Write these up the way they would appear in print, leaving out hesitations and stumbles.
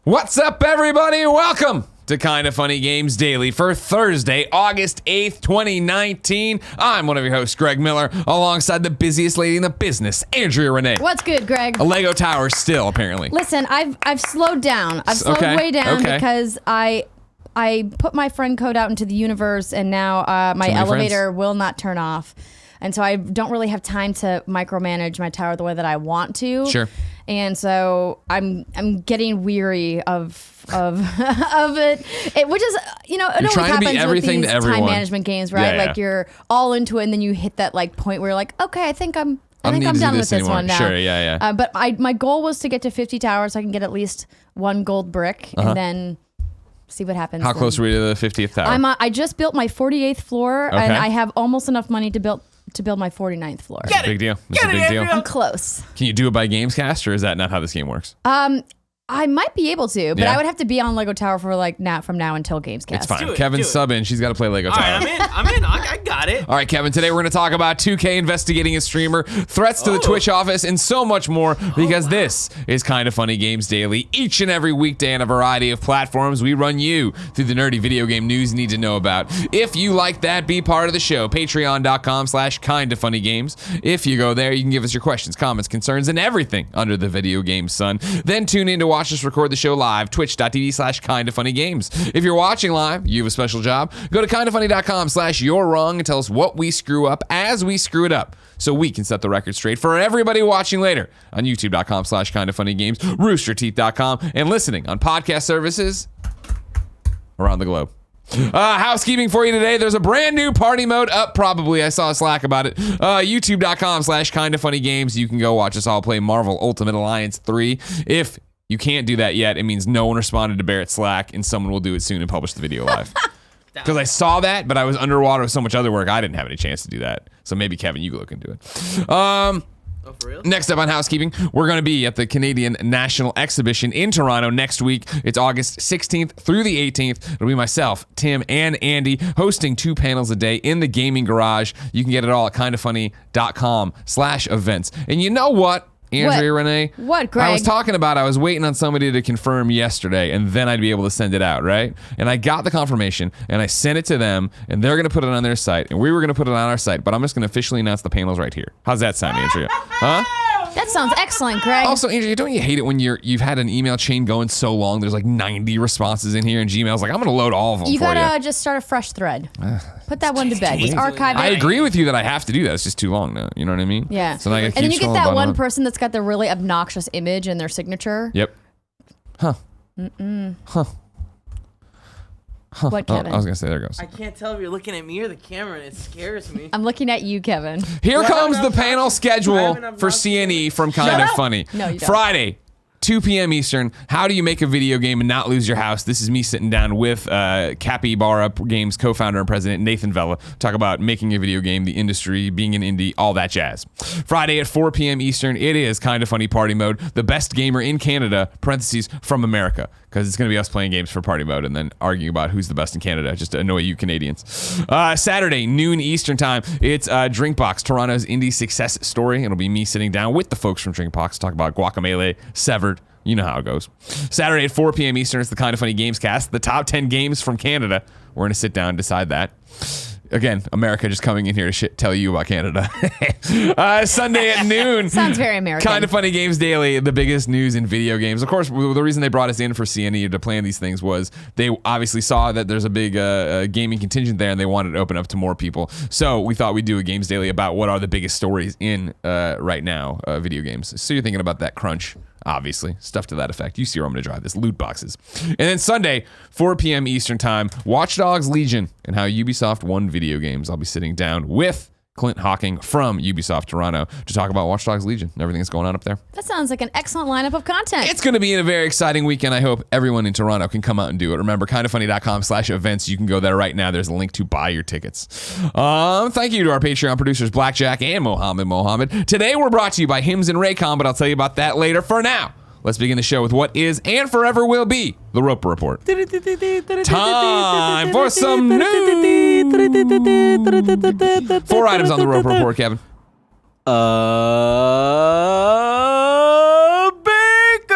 What's up, everybody? Welcome to Kinda Funny Games Daily for Thursday, August 8th, 2019. I'm one of your hosts, Greg Miller, alongside the busiest lady in the business, Andrea Renee. What's good, Greg? A Lego tower still, apparently. Listen, I've slowed down. I've slowed way down because I put my friend code out into the universe, and now my elevator will not turn off. And so I don't really have time to micromanage my tower the way that I want to. Sure. And so I'm getting weary of it, which is, you know, it always happens with these time management games, right? Yeah, like you're all into it, and then you hit that like point where you're like, okay, I think I'm done with this one now. Sure, yeah. But my goal was to get to 50 towers so I can get at least one gold brick, and then see what happens. How close are we to the 50th tower? I just built my 48th floor, and I have almost enough money to build my 49th floor. That's a big deal. That's a big deal. I'm close. Can you do it by Gamescast, or is that not how this game works? I might be able to, but I would have to be on Lego Tower for like from now until Gamescast. It's fine. Kevin's subbing. She's got to play Lego Tower. All right, I'm in. I got it. All right, Kevin, today we're going to talk about 2K investigating a streamer, threats to the Twitch office, and so much more, because this is Kinda Funny Games Daily. Each and every weekday on a variety of platforms, we run you through the nerdy video game news you need to know about. If you like that, be part of the show. Patreon.com/kindafunnygames. If you go there, you can give us your questions, comments, concerns, and everything under the video game sun. Then tune in to watch us record the show live, twitch.tv/kindafunnygames. If you're watching live, you have a special job. Go to kindafunny.com/you're wrong and tell us what we screw up as we screw it up, so we can set the record straight for everybody watching later on youtube.com/kindafunnygames, roosterteeth.com, and listening on podcast services around the globe. Housekeeping for you today. There's a brand new party mode up, probably. I saw a Slack about it. youtube.com/kindafunnygames. You can go watch us all play Marvel Ultimate Alliance 3. If you can't do that yet, it means no one responded to Barrett's Slack, and someone will do it soon and publish the video live. Because I saw that, but I was underwater with so much other work, I didn't have any chance to do that. So maybe, Kevin, you look into it. For real? Next up on housekeeping, we're going to be at the Canadian National Exhibition in Toronto next week. It's August 16th through the 18th. It'll be myself, Tim, and Andy hosting 2 panels a day in the gaming garage. You can get it all at kindafunny.com/events. And you know what? Andrea Renee? What, Greg? I was talking about I was waiting on somebody to confirm yesterday, and then I'd be able to send it out, right? And I got the confirmation, and I sent it to them, and they're going to put it on their site, and we were going to put it on our site, but I'm just going to officially announce the panels right here. How's that sound, Andrea? Huh? That sounds excellent, Greg. Also, Andrea, don't you hate it when you've had an email chain going so long, there's like 90 responses in here, and Gmail's like, I'm going to load all of them you for you. gotta just start a fresh thread. Put that one to bed. Just archive it. I agree with you that I have to do that. It's just too long now. You know what I mean? Yeah. So now I gotta keep and then you get scrolling that down one on. person that's got the really obnoxious image in their signature. Yep. Huh. What, Kevin? I was going to say, there it goes. I can't tell if you're looking at me or the camera, and it scares me. I'm looking at you, Kevin. Here comes the I'm panel not- schedule I'm for not- CNE from Kinda Funny. No, you don't. Friday, 2 p.m. Eastern. How do you make a video game and not lose your house? This is me sitting down with Capybara Games co-founder and president Nathan Vella. Talk about making a video game, the industry, being an indie, all that jazz. Friday at 4 p.m. Eastern, it is Kinda Funny Party Mode. The best gamer in Canada, parentheses, from America. Because it's going to be us playing games for party mode and then arguing about who's the best in Canada, just to annoy you Canadians. Saturday, noon Eastern time, it's Drinkbox, Toronto's indie success story. It'll be me sitting down with the folks from Drinkbox to talk about Guacamelee, Severed. You know how it goes. Saturday at 4 p.m. Eastern, it's the Kinda Funny Games cast. The top 10 games from Canada. We're going to sit down and decide that. Again, America just coming in here to tell you about Canada. Sunday at noon. Sounds very American. Kinda Funny Games Daily, the biggest news in video games. Of course, the reason they brought us in for CNE to plan these things was they obviously saw that there's a big gaming contingent there, and they wanted to open up to more people. So we thought we'd do a Games Daily about what are the biggest stories in right now video games. So you're thinking about that crunch. Obviously, stuff to that effect. You see where I'm going to drive this. Loot boxes. And then Sunday, 4 p.m. Eastern time, Watch Dogs Legion and how Ubisoft won video games. I'll be sitting down with Clint Hawking from Ubisoft Toronto to talk about Watch Dogs Legion and everything that's going on up there. That sounds like an excellent lineup of content. It's going to be a very exciting weekend. I hope everyone in Toronto can come out and do it. Remember, kindafunny.com/events. You can go there right now. There's a link to buy your tickets. Thank you to our Patreon producers, Blackjack and Mohammed. Today, we're brought to you by Hims and Raycon, but I'll tell you about that later. For now, let's begin the show with what is and forever will be the Roper Report. Time for some news. 4 items on the Roper Report, Kevin. Baker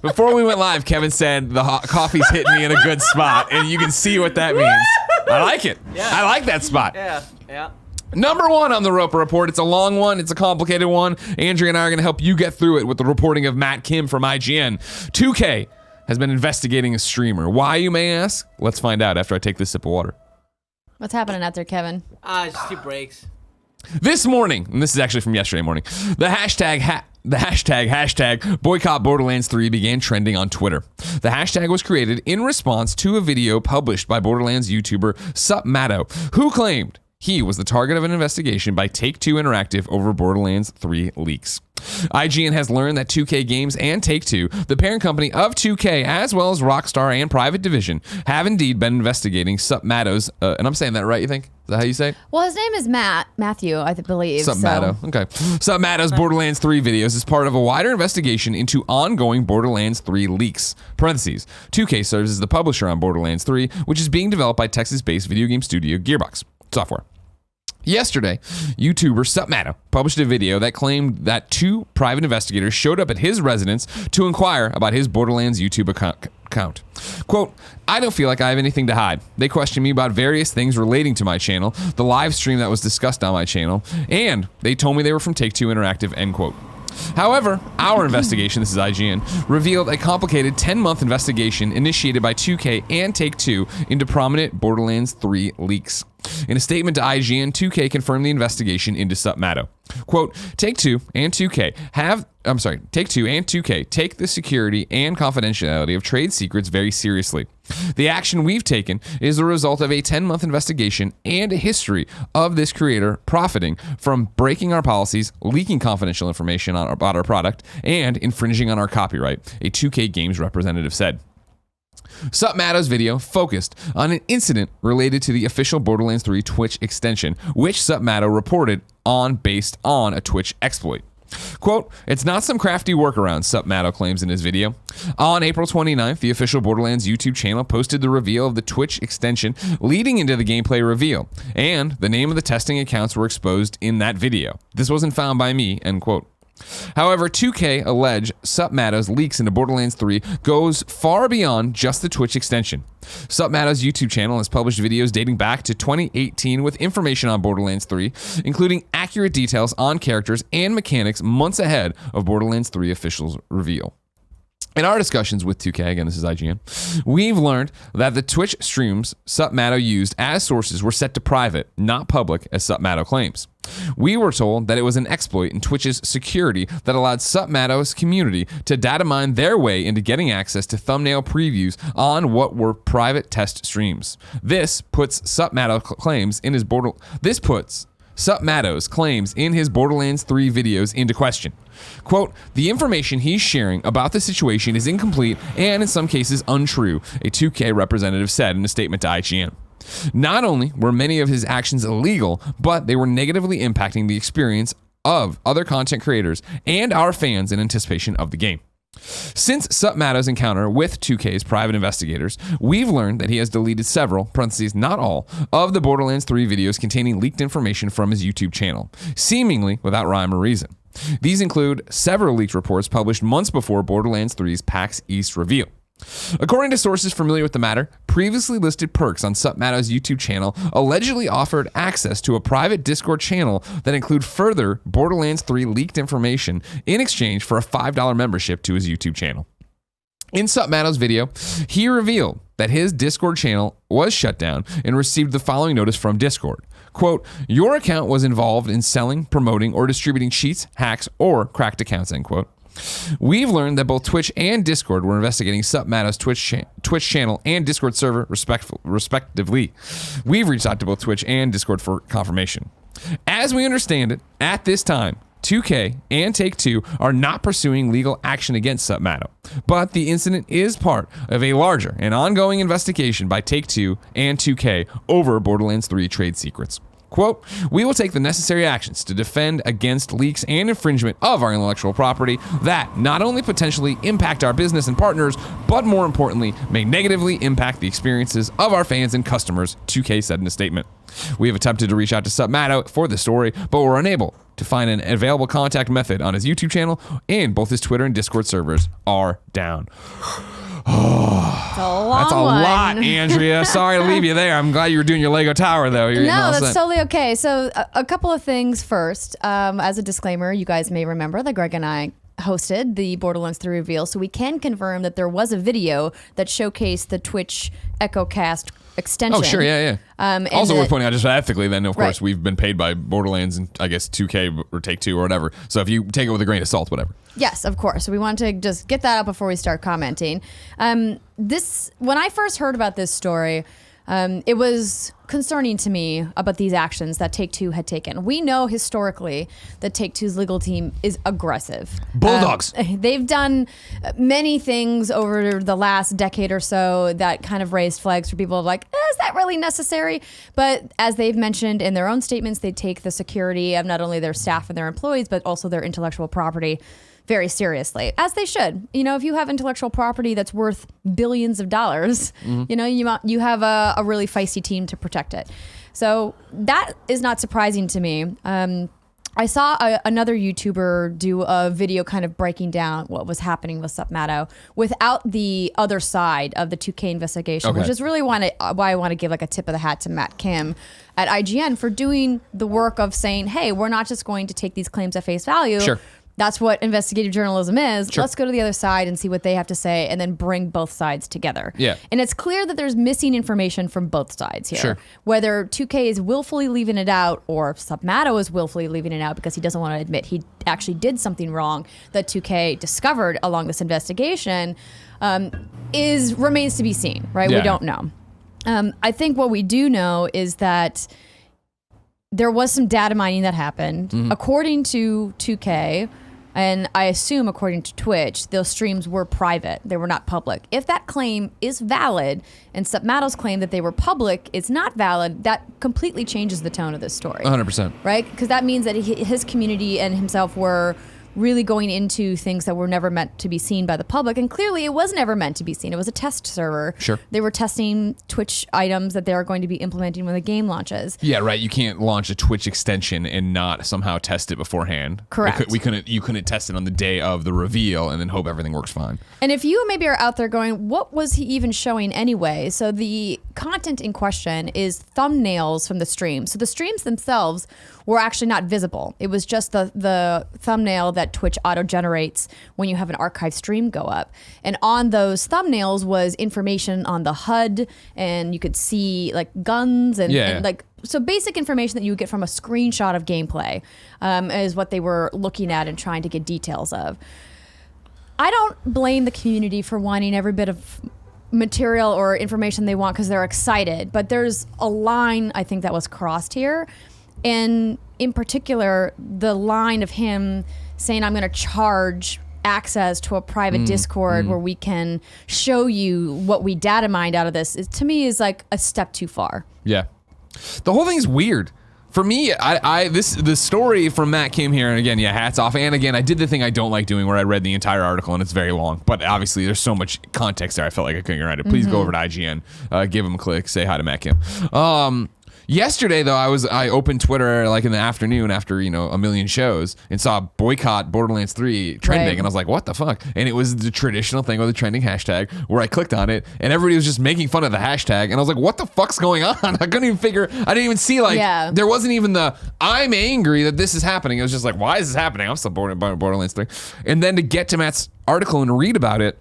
Before we went live, Kevin said the hot coffee's hitting me in a good spot, and you can see what that means. I like it. Yeah. I like that spot. Yeah. Number one on the Roper Report. It's a long one. It's a complicated one. Andrea and I are going to help you get through it with the reporting of Matt Kim from IGN. 2K has been investigating a streamer. Why, you may ask? Let's find out after I take this sip of water. What's happening out there, Kevin? Just 2 breaks. This morning, and this is actually from yesterday morning, the hashtag boycott Borderlands 3 began trending on Twitter. The hashtag was created in response to a video published by Borderlands YouTuber SupMatto, who claimed he was the target of an investigation by Take-Two Interactive over Borderlands 3 leaks. IGN has learned that 2K Games and Take-Two, the parent company of 2K, as well as Rockstar and Private Division, have indeed been investigating SupMatto's, and I'm saying that right, you think? Is that how you say it? Well, his name is Matthew, I believe. SupMatto. So. Okay. SupMatto's Borderlands 3 videos is part of a wider investigation into ongoing Borderlands 3 leaks. Parentheses. 2K serves as the publisher on Borderlands 3, which is being developed by Texas-based video game studio Gearbox Software. Yesterday, YouTuber SupMatto published a video that claimed that 2 private investigators showed up at his residence to inquire about his Borderlands YouTube account. Quote, I don't feel like I have anything to hide. They questioned me about various things relating to my channel, the live stream that was discussed on my channel, and they told me they were from Take-Two Interactive, end quote. However, our investigation, this is IGN, revealed a complicated 10-month investigation initiated by 2K and Take-Two into prominent Borderlands 3 leaks. In a statement to IGN, 2K confirmed the investigation into SupMatto. Quote, Take-Two and 2K take the security and confidentiality of trade secrets very seriously. The action we've taken is the result of a 10-month investigation and a history of this creator profiting from breaking our policies, leaking confidential information about our product, and infringing on our copyright, a 2K Games representative said. SupMatto's video focused on an incident related to the official Borderlands 3 Twitch extension, which SupMatto reported on based on a Twitch exploit. Quote, it's not some crafty workaround, SupMatto claims in his video. On April 29th, the official Borderlands YouTube channel posted the reveal of the Twitch extension leading into the gameplay reveal, and the name of the testing accounts were exposed in that video. This wasn't found by me, end quote. However, 2K allege SupMatto's leaks into Borderlands 3 goes far beyond just the Twitch extension. SupMatto's YouTube channel has published videos dating back to 2018 with information on Borderlands 3, including accurate details on characters and mechanics months ahead of Borderlands 3 official's reveal. In our discussions with 2K, again, this is IGN, we've learned that the Twitch streams SupMatto used as sources were set to private, not public, as SupMatto claims. We were told that it was an exploit in Twitch's security that allowed SupMatto's community to data mine their way into getting access to thumbnail previews on what were private test streams. This puts SupMatto's claims in his Borderlands 3 videos into question. Quote, the information he's sharing about the situation is incomplete and in some cases untrue, a 2K representative said in a statement to IGN. Not only were many of his actions illegal, but they were negatively impacting the experience of other content creators and our fans in anticipation of the game. Since SupMatto's encounter with 2K's private investigators, we've learned that he has deleted several, parentheses, not all, of the Borderlands 3 videos containing leaked information from his YouTube channel, seemingly without rhyme or reason. These include several leaked reports published months before Borderlands 3's PAX East reveal. According to sources familiar with the matter, previously listed perks on SupMatto's YouTube channel allegedly offered access to a private Discord channel that include further Borderlands 3 leaked information in exchange for a $5 membership to his YouTube channel. In SupMatto's video, he revealed that his Discord channel was shut down and received the following notice from Discord. Quote, your account was involved in selling, promoting, or distributing cheats, hacks, or cracked accounts, end quote. We've learned that both Twitch and Discord were investigating SupMatto's Twitch channel and Discord server, respectively. We've reached out to both Twitch and Discord for confirmation. As we understand it, at this time, 2K and Take-Two are not pursuing legal action against SupMatto, but the incident is part of a larger and ongoing investigation by Take-Two and 2K over Borderlands 3 trade secrets. Quote, we will take the necessary actions to defend against leaks and infringement of our intellectual property that not only potentially impact our business and partners, but more importantly, may negatively impact the experiences of our fans and customers, 2K said in a statement. We have attempted to reach out to SupMatto for the story, but were unable to find an available contact method on his YouTube channel, and both his Twitter and Discord servers are down. That's a lot, Andrea. Sorry to leave you there. I'm glad you were doing your Lego tower, though. No, that's totally okay. So a couple of things first. As a disclaimer, you guys may remember that Greg and I hosted the Borderlands 3 reveal, so we can confirm that there was a video that showcased the Twitch EchoCast extension. Oh, sure, yeah. Also worth pointing out, just ethically, then, of course, we've been paid by Borderlands and, I guess, 2K or Take-Two or whatever. So if you take it with a grain of salt, whatever. Yes, of course. So we want to just get that out before we start commenting. When I first heard about this story, it was concerning to me about these actions that Take-Two had taken. We know historically that Take-Two's legal team is aggressive. Bulldogs. They've done many things over the last decade or so that kind of raised flags for people like, is that really necessary? But as they've mentioned in their own statements, they take the security of not only their staff and their employees, but also their intellectual property very seriously, as they should. You know, if you have intellectual property that's worth billions of dollars, you know, you have a really feisty team to protect it. So that is not surprising to me. I saw another YouTuber do a video kind of breaking down what was happening with SupMatto without the other side of the 2K investigation, which is really why I want to give like a tip of the hat to Matt Kim at IGN for doing the work of saying, hey, we're not just going to take these claims at face value. Sure. That's what investigative journalism is. Sure. Let's go to the other side and see what they have to say and then bring both sides together. Yeah. And it's clear that there's missing information from both sides here. Sure. Whether 2K is willfully leaving it out or SupMatto is willfully leaving it out because he doesn't want to admit he actually did something wrong that 2K discovered along this investigation remains to be seen, right? Yeah. We don't know. I think what we do know is that there was some data mining that happened. According to 2K, and I assume according to Twitch, those streams were private. They were not public. If that claim is valid and SupMatto's claim that they were public is not valid, that completely changes the tone of this story. 100%. Right? Because that means that his community and himself were really going into things that were never meant to be seen by the public. And clearly it was never meant to be seen. It was a test server. Sure. They were testing Twitch items that they are going to be implementing when the game launches. Yeah, right. You can't launch a Twitch extension and not somehow test it beforehand. Correct. You couldn't test it on the day of the reveal and then hope everything works fine. And if you maybe are out there going, what was he even showing anyway? So the content in question is thumbnails from the stream. So the streams themselves were actually not visible. It was just the thumbnail that Twitch auto-generates when you have an archive stream go up. And on those thumbnails was information on the HUD, and you could see like guns and like, so basic information that you would get from a screenshot of gameplay is what they were looking at and trying to get details of. I don't blame the community for wanting every bit of material or information they want because they're excited, but there's a line I think that was crossed here. And in particular, the line of him saying, I'm going to charge access to a private Discord where we can show you what we data mined out of this, to me is like a step too far. Yeah. The whole thing is weird. For me, the story from Matt Kim here, and again, hats off. And again, I did the thing I don't like doing where I read the entire article and it's very long. But obviously, there's so much context there, I felt like I couldn't get around it. Please go over to IGN, give him a click, say hi to Matt Kim. Yesterday, though, I opened Twitter like in the afternoon after, a million shows and saw boycott Borderlands 3 trending. Right. And I was like, what the fuck? And it was the traditional thing with the trending hashtag where I clicked on it and everybody was just making fun of the hashtag. And I was like, what the fuck's going on? I couldn't even figure, I didn't even see there wasn't even I'm angry that this is happening. It was just like, why is this happening? I'm still bored by Borderlands 3. And then to get to Matt's article and read about it,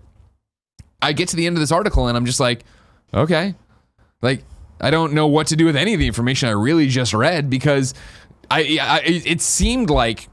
I get to the end of this article and I'm just like, okay, like, I don't know what to do with any of the information I really just read because it seemed like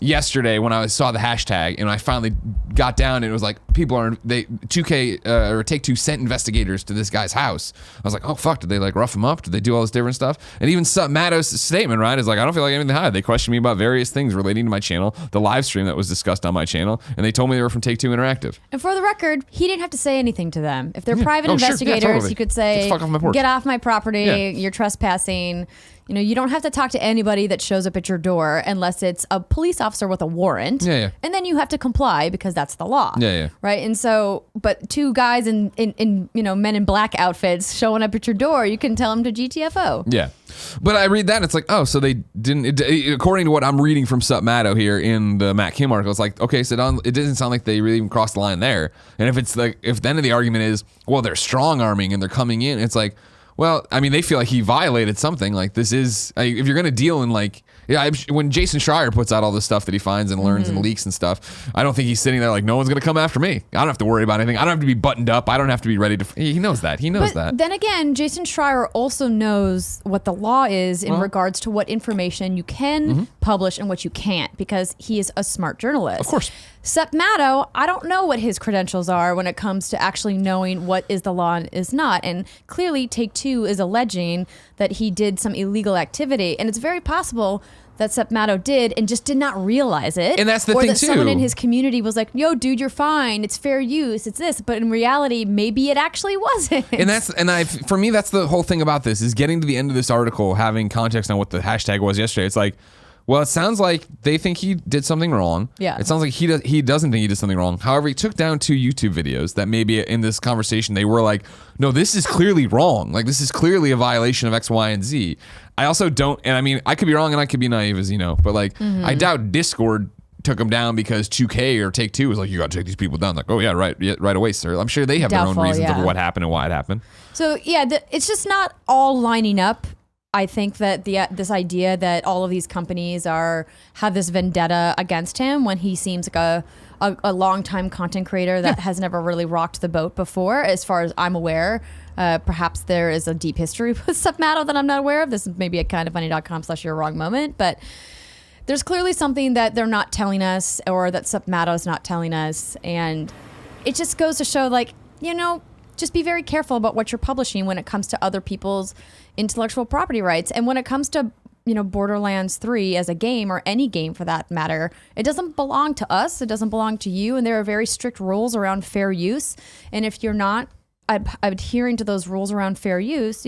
yesterday when I saw the hashtag and I finally got down and it was like 2K or Take-Two sent investigators to this guy's house. I was like, oh fuck, did they like rough him up? Did they do all this different stuff? And even SupMatto's statement, right, is like, I don't feel like anything to hide. They questioned me about various things relating to my channel, the live stream that was discussed on my channel, and they told me they were from Take-Two Interactive. And for the record, he didn't have to say anything to them. If they're private investigators, sure. Yeah, totally. he could say, Get the fuck off my porch. Get off my property, you're trespassing. you don't have to talk to anybody that shows up at your door unless it's a police officer with a warrant. Yeah. And then you have to comply because that's the law. Yeah. Right. And so, but two guys in men in black outfits showing up at your door, you can tell them to GTFO. Yeah. But I read that and it's like, oh, so they didn't, according to what I'm reading from SupMatto here in the Matt Kim article, it's like, okay, so it doesn't sound like they really even crossed the line there. And if it's like, if the end of the argument is, well, they're strong arming and they're coming in, it's like, well, I mean, they feel like he violated something. Like this is, if you're going to deal in like, when Jason Schreier puts out all this stuff that he finds and learns and leaks and stuff, I don't think he's sitting there like, no one's going to come after me. I don't have to worry about anything. I don't have to be buttoned up. I don't have to be ready to, he knows that. He knows that. Then again, Jason Schreier also knows what the law is in regards to what information you can publish and what you can't, because he is a smart journalist. Of course. SupMatto, I don't know what his credentials are when it comes to actually knowing what is the law and is not. And clearly Take-Two is alleging that he did some illegal activity. And it's very possible that SupMatto did and just did not realize it. And that's the thing thing, too. Or that someone in his community was like, yo, dude, you're fine. It's fair use. It's this. But in reality, maybe it actually wasn't. For me, that's the whole thing about this, is getting to the end of this article, having context on what the hashtag was yesterday. It's like, well, it sounds like they think he did something wrong. Yeah. It sounds like he doesn't think he did something wrong. However, he took down 2 YouTube videos that maybe in this conversation they were like, no, this is clearly wrong. Like, this is clearly a violation of X, Y, and Z. I also don't, and I mean, I could be wrong and I could be naive, as you know, but like, I doubt Discord took him down because 2K or Take-Two was like, you got to take these people down. Like, oh yeah, right away, sir. I'm sure they have their own reasons of what happened and why it happened. So yeah, it's just not all lining up. I think that this idea that all of these companies have this vendetta against him when he seems like a long-time content creator that has never really rocked the boat before, as far as I'm aware. Perhaps there is a deep history with SupMatto that I'm not aware of. This is maybe a kindoffunny.com/you're wrong moment, but there's clearly something that they're not telling us, or that SupMatto is not telling us, and it just goes to show, like, just be very careful about what you're publishing when it comes to other people's intellectual property rights. And when it comes to, Borderlands 3 as a game, or any game for that matter, it doesn't belong to us. It doesn't belong to you. And there are very strict rules around fair use. And if you're not adhering to those rules around fair use,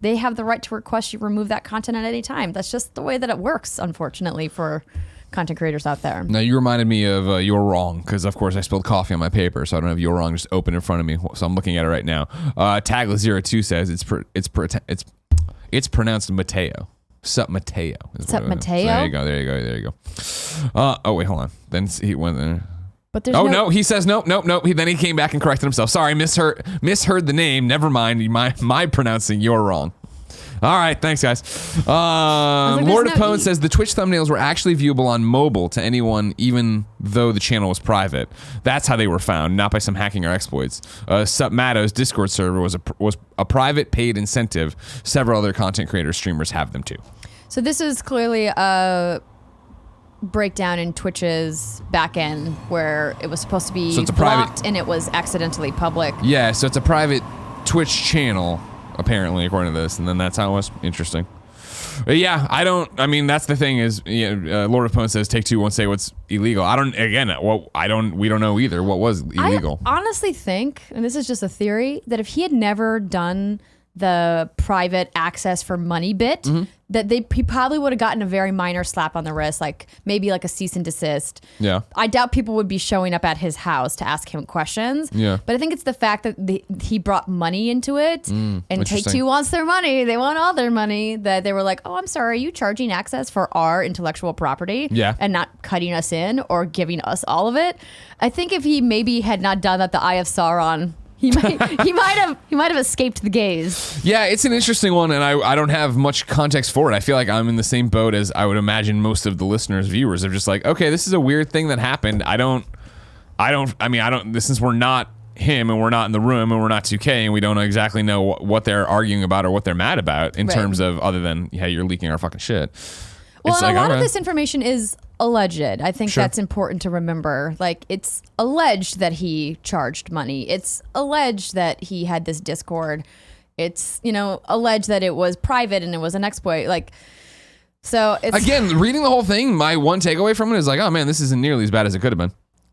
they have the right to request you remove that content at any time. That's just the way that it works, unfortunately, for content creators out there. Now, you reminded me of You're Wrong, because of course I spilled coffee on my paper, so I don't have You're Wrong just open in front of me, so I'm looking at it right now. Tagless02 says it's pronounced Mateo. SupMatto. SupMatto? There you go. Oh wait, hold on. Then he went there. But there's no, he says nope. Then he came back and corrected himself. Sorry, misheard the name. Never mind. My pronouncing You're Wrong. All right, thanks, guys. Lord of Pwn says the Twitch thumbnails were actually viewable on mobile to anyone, even though the channel was private. That's how they were found, not by some hacking or exploits. SupMatto's Discord server was a private paid incentive. Several other content creators, streamers have them too. So this is clearly a breakdown in Twitch's back end where it was supposed to be blocked and it was accidentally public. Yeah, so it's a private Twitch channel, apparently, according to this, and then that's how it was. Interesting. But yeah, that's the thing is, Lord of Pwn says Take-Two won't say what's illegal. We don't know either what was illegal. I honestly think, and this is just a theory, that if he had never done the private access for money bit, that he probably would have gotten a very minor slap on the wrist, like maybe like a cease and desist. Yeah. I doubt people would be showing up at his house to ask him questions. Yeah. But I think it's the fact that he brought money into it, and Take-Two wants their money. They want all their money. That they were like, oh, I'm sorry, are you charging access for our intellectual property? Yeah. And not cutting us in or giving us all of it? I think if he maybe had not done that, the Eye of Sauron, he might have escaped the gaze. Yeah, it's an interesting one, and I don't have much context for it. I feel like I'm in the same boat as I would imagine most of the listeners, viewers. They're just like, okay, this is a weird thing that happened. Since we're not him and we're not in the room and we're not 2K and we don't exactly know what they're arguing about or what they're mad about in terms of, other than, hey, you're leaking our fucking shit. Well, and a lot of this information is alleged. I think that's important to remember. Like, it's alleged that he charged money. It's alleged that he had this Discord. It's, alleged that it was private and it was an exploit. Like, so it's... Again, reading the whole thing, my one takeaway from it is like, oh man, this isn't nearly as bad as it could have been.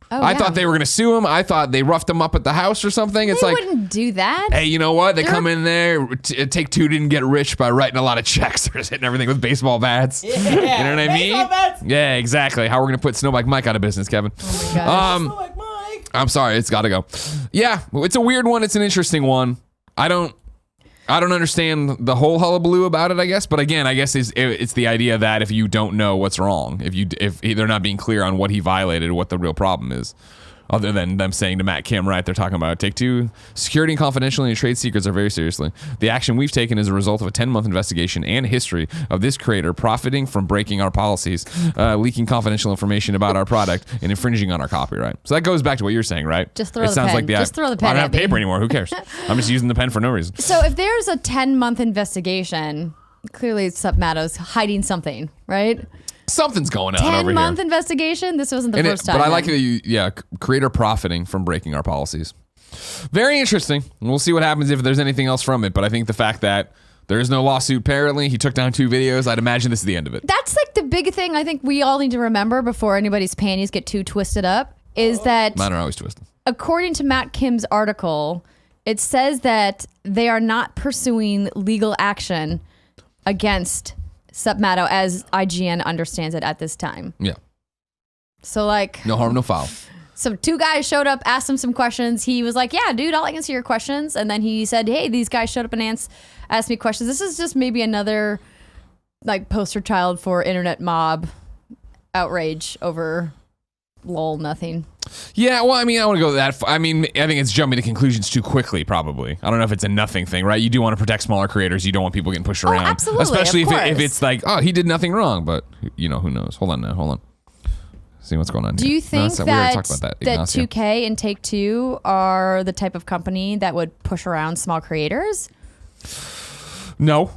I thought they were going to sue him. I thought they roughed him up at the house or something. It's they like, wouldn't do that. Hey, you know what? They come in there. Take-Two didn't get rich by writing a lot of checks. They're just hitting everything with baseball bats. Yeah, you know what I mean? Bats. Yeah, exactly. How we're going to put Snowbike Mike out of business, Kevin. Oh my gosh. Snowbike Mike. I'm sorry. It's got to go. Yeah, it's a weird one. It's an interesting one. I don't understand the whole hullabaloo about it, I guess. But again, I guess it's the idea that if you don't know what's wrong, if they're not being clear on what he violated, what the real problem is. Other than them saying to Matt Kim, right, they're talking about Take-Two. Security and confidentiality and trade secrets are very seriously. The action we've taken is a result of a 10-month investigation and history of this creator profiting from breaking our policies, leaking confidential information about our product, and infringing on our copyright. So that goes back to what you're saying, right? Just throw the pen. Just throw the pen. I don't at have me. paper anymore. Who cares? I'm just using the pen for no reason. So if there's a 10-month investigation, clearly SupMatto's hiding something, right? Something's going on over here. 10-month investigation? This wasn't the first time. But I like that creator profiting from breaking our policies. Very interesting. We'll see what happens if there's anything else from it. But I think the fact that there is no lawsuit, apparently, he took down 2 videos, I'd imagine this is the end of it. That's like the big thing I think we all need to remember before anybody's panties get too twisted up, is that Mine are always twisted. According to Matt Kim's article, it says that they are not pursuing legal action against SupMatto as IGN understands it at this time. Yeah. So like... No harm, no foul. So 2 guys showed up, asked him some questions. He was like, yeah, dude, I'll answer your questions. And then he said, hey, these guys showed up and asked me questions. This is just maybe another like poster child for internet mob outrage over lol nothing. Yeah, well, I mean, I want to go that far. I mean, I think it's jumping to conclusions too quickly, probably. I don't know if it's a nothing thing, right? You do want to protect smaller creators. You don't want people getting pushed around. Absolutely, especially if it's like, oh, he did nothing wrong, but, who knows? Hold on. See what's going on Do here. you think we that already talked about that 2K and Take-Two are the type of company that would push around small creators? No.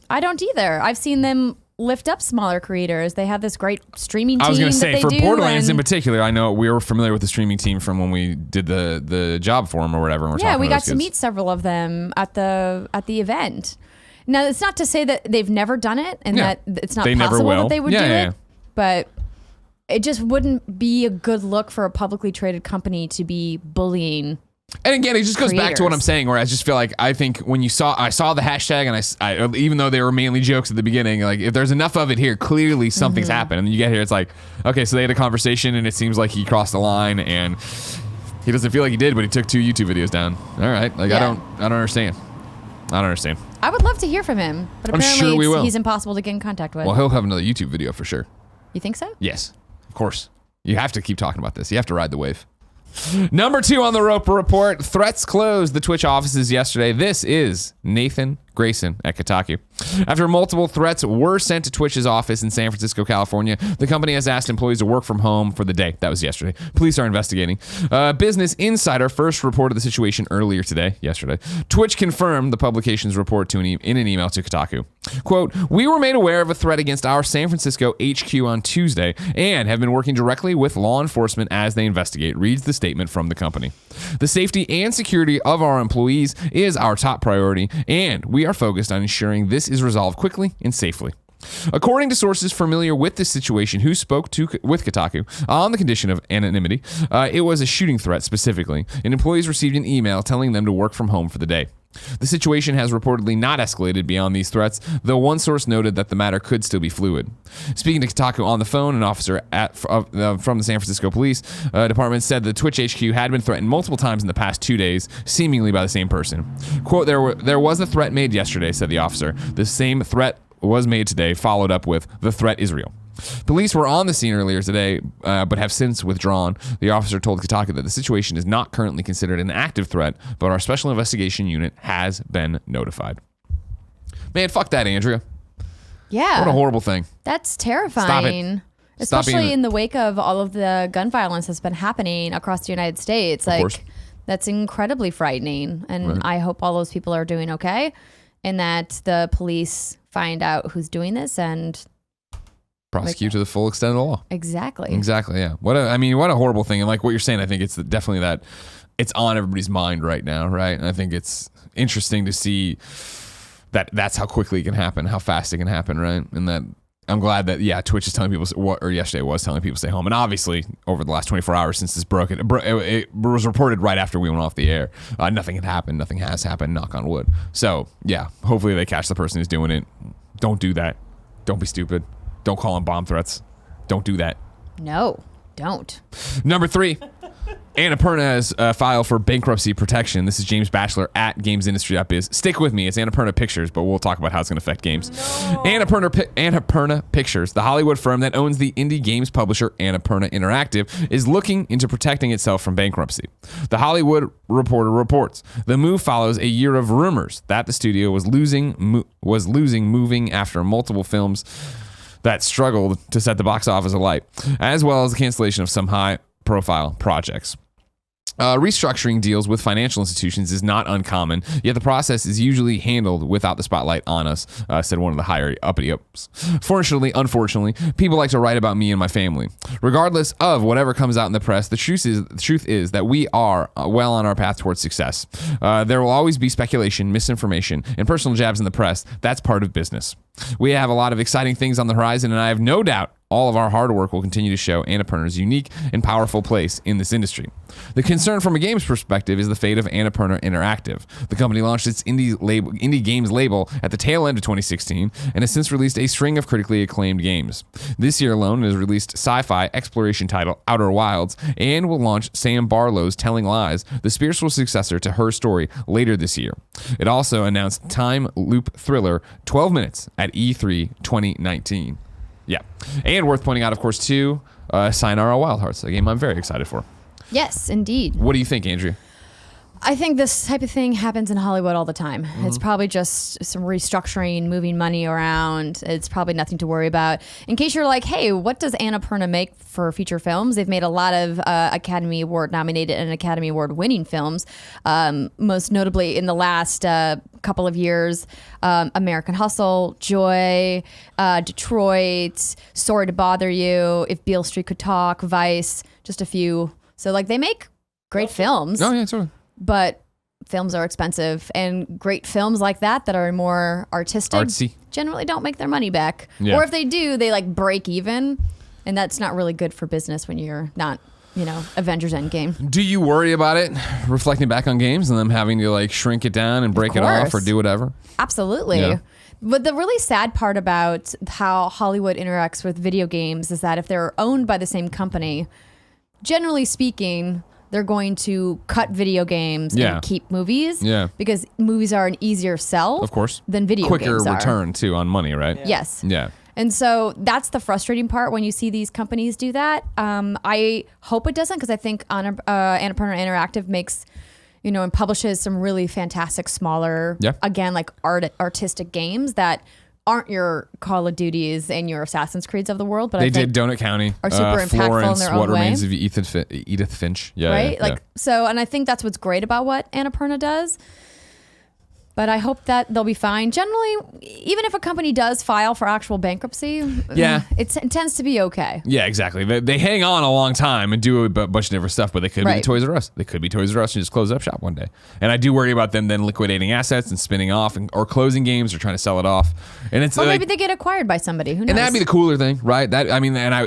I don't either. I've seen them lift up smaller creators. They have this great streaming team. I was going to say, for Borderlands in and particular, I know we were familiar with the streaming team from when we did the job for them or whatever. And we got to meet several of them at the event. Now, it's not to say that they've never done it and that it's not possible that they would do it, but it just wouldn't be a good look for a publicly traded company to be bullying. And again, it just goes back to what I'm saying, where I just feel like I think when I saw the hashtag, and I even though they were mainly jokes at the beginning, like if there's enough of it here, clearly something's happened. And you get here, it's like, okay, so they had a conversation, and it seems like he crossed the line, and he doesn't feel like he did, but he took 2 YouTube videos down. All right, like I don't understand. I would love to hear from him, but apparently sure we will. He's impossible to get in contact with. Well, he'll have another YouTube video for sure. You think so? Yes, of course. You have to keep talking about this. You have to ride the wave. Number 2 on the Roper Report. Threats closed the Twitch offices yesterday. This is Nathan Grayson at Kotaku. After multiple threats were sent to Twitch's office in San Francisco, California, the company has asked employees to work from home for the day. That was yesterday. Police are investigating. Business Insider first reported the situation earlier yesterday. Twitch confirmed the publication's report in an email to Kotaku. Quote, we were made aware of a threat against our San Francisco HQ on Tuesday and have been working directly with law enforcement as they investigate, reads the statement from the company. The safety and security of our employees is our top priority, and we are focused on ensuring this is resolved quickly and safely. According to sources familiar with this situation who spoke with Kotaku on the condition of anonymity, it was a shooting threat specifically, and employees received an email telling them to work from home for the day. The situation has reportedly not escalated beyond these threats, though one source noted that the matter could still be fluid. Speaking to Kotaku on the phone, an officer from the San Francisco Police Department said the Twitch HQ had been threatened multiple times in the past 2 days, seemingly by the same person. Quote, there was a threat made yesterday, said the officer. The same threat was made today, followed up with, the threat is real. Police were on the scene earlier today, but have since withdrawn. The officer told Kotaku that the situation is not currently considered an active threat, but our special investigation unit has been notified. Man, fuck that, Andrea. Yeah. What a horrible thing. That's terrifying. Especially in the wake of all of the gun violence that's been happening across the United States. That's incredibly frightening. And I hope all those people are doing okay and that the police find out who's doing this and prosecute to the full extent of the law. Exactly, yeah. What a horrible thing. And like what you're saying, I think it's definitely that it's on everybody's mind right now, right? And I think it's interesting to see that that's how quickly it can happen, how fast it can happen, right? And that I'm glad that Twitch is telling people, or yesterday was telling people to stay home, and obviously over the last 24 hours since this broke, it was reported right after we went off the air. Nothing had happened, nothing has happened. Knock on wood. So yeah, hopefully they catch the person who's doing it. Don't do that. Don't be stupid. Don't call in bomb threats. Don't do that. No, don't. Number 3. Annapurna has filed for bankruptcy protection. This is James Batchelor at gamesindustry.biz. Stick with me. It's Annapurna Pictures, but we'll talk about how it's going to affect games. No. Annapurna Pictures, the Hollywood firm that owns the indie games publisher Annapurna Interactive, is looking into protecting itself from bankruptcy. The Hollywood Reporter reports the move follows a year of rumors that the studio was losing moving after multiple films that struggled to set the box office alight, as well as the cancellation of some high-profile projects. Restructuring deals with financial institutions is not uncommon, yet the process is usually handled without the spotlight on us, said one of the higher uppity-ups. Unfortunately, people like to write about me and my family. Regardless of whatever comes out in the press, the truth is that we are well on our path towards success. There will always be speculation, misinformation, and personal jabs in the press. That's part of business. We have a lot of exciting things on the horizon, and I have no doubt all of our hard work will continue to show Annapurna's unique and powerful place in this industry. The concern from a games perspective is the fate of Annapurna Interactive. The company launched its indie games label at the tail end of 2016 and has since released a string of critically acclaimed games. This year alone, it has released sci-fi exploration title Outer Wilds and will launch Sam Barlow's Telling Lies, the spiritual successor to Her Story, later this year. It also announced time loop thriller 12 Minutes at E3 2019. Yeah. And worth pointing out, of course, too, Sayonara Wild Hearts, a game I'm very excited for. Yes, indeed. What do you think, Andrea? I think this type of thing happens in Hollywood all the time. Mm-hmm. It's probably just some restructuring, moving money around. It's probably nothing to worry about. In case you're like, hey, what does Annapurna make for feature films? They've made a lot of Academy Award nominated and Academy Award winning films. Most notably in the last couple of years, American Hustle, Joy, Detroit, Sorry to Bother You, If Beale Street Could Talk, Vice, just a few. So like they make great films. Oh, yeah, totally. But films are expensive, and great films like that are more artsy generally don't make their money back. Yeah. Or if they do, they like break even, and that's not really good for business when you're not, Avengers Endgame. Do you worry about it, reflecting back on games and them having to like shrink it down and break it off or do whatever? Absolutely. Yeah. But the really sad part about how Hollywood interacts with video games is that if they're owned by the same company, generally speaking, they're going to cut video games and keep movies because movies are an easier sell, of course, than video games are. Quicker return, too, on money, right? Yeah. Yes. Yeah. And so that's the frustrating part when you see these companies do that. I hope it doesn't, because I think Annapurna Interactive makes, and publishes some really fantastic smaller, again, like artistic games that aren't your Call of Duties and your Assassin's Creeds of the world, but they did Donut County, are super impactful Florence, in their own What way. Remains of Edith Finch, right? So, and I think that's what's great about what Annapurna does. But I hope that they'll be fine. Generally, even if a company does file for actual bankruptcy, it tends to be okay. Yeah, exactly. They hang on a long time and do a bunch of different stuff, but they could be Toys R Us. They could be Toys R Us and just close up shop one day. And I do worry about them then liquidating assets and spinning off or closing games or trying to sell it off. And it's maybe they get acquired by somebody. Who knows? And that'd be the cooler thing, right?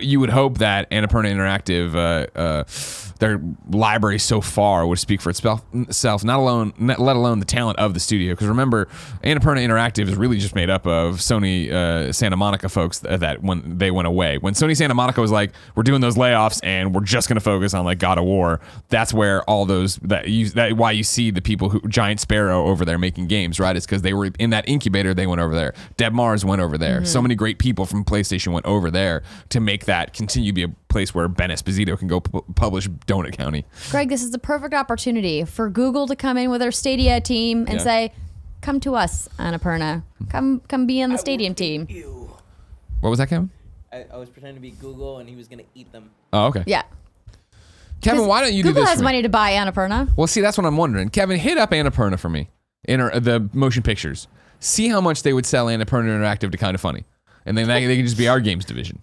You would hope that Annapurna Interactive, their library so far would speak for itself, let alone the talent of the studio. Because remember, Annapurna Interactive is really just made up of Sony Santa Monica folks that when they went away. When Sony Santa Monica was like, we're doing those layoffs and we're just going to focus on like God of War, that's where all those, why you see the people Giant Sparrow over there making games, right? It's because they were in that incubator, they went over there. Deb Mars went over there. Mm-hmm. So many great people from PlayStation went over there to make that continue to be a place where Ben Esposito can go publish Donut County. Greg, this is the perfect opportunity for Google to come in with their Stadia team and say, come to us, Annapurna. Come be on the Stadium team. What was that, Kevin? I was pretending to be Google, and he was going to eat them. Oh, okay. Yeah. Kevin, why don't you do this? Google has money to buy Annapurna. Well, see, that's what I'm wondering. Kevin, hit up Annapurna for me in the motion pictures. See how much they would sell Annapurna Interactive to Kind of Funny. And then they can just be our games division.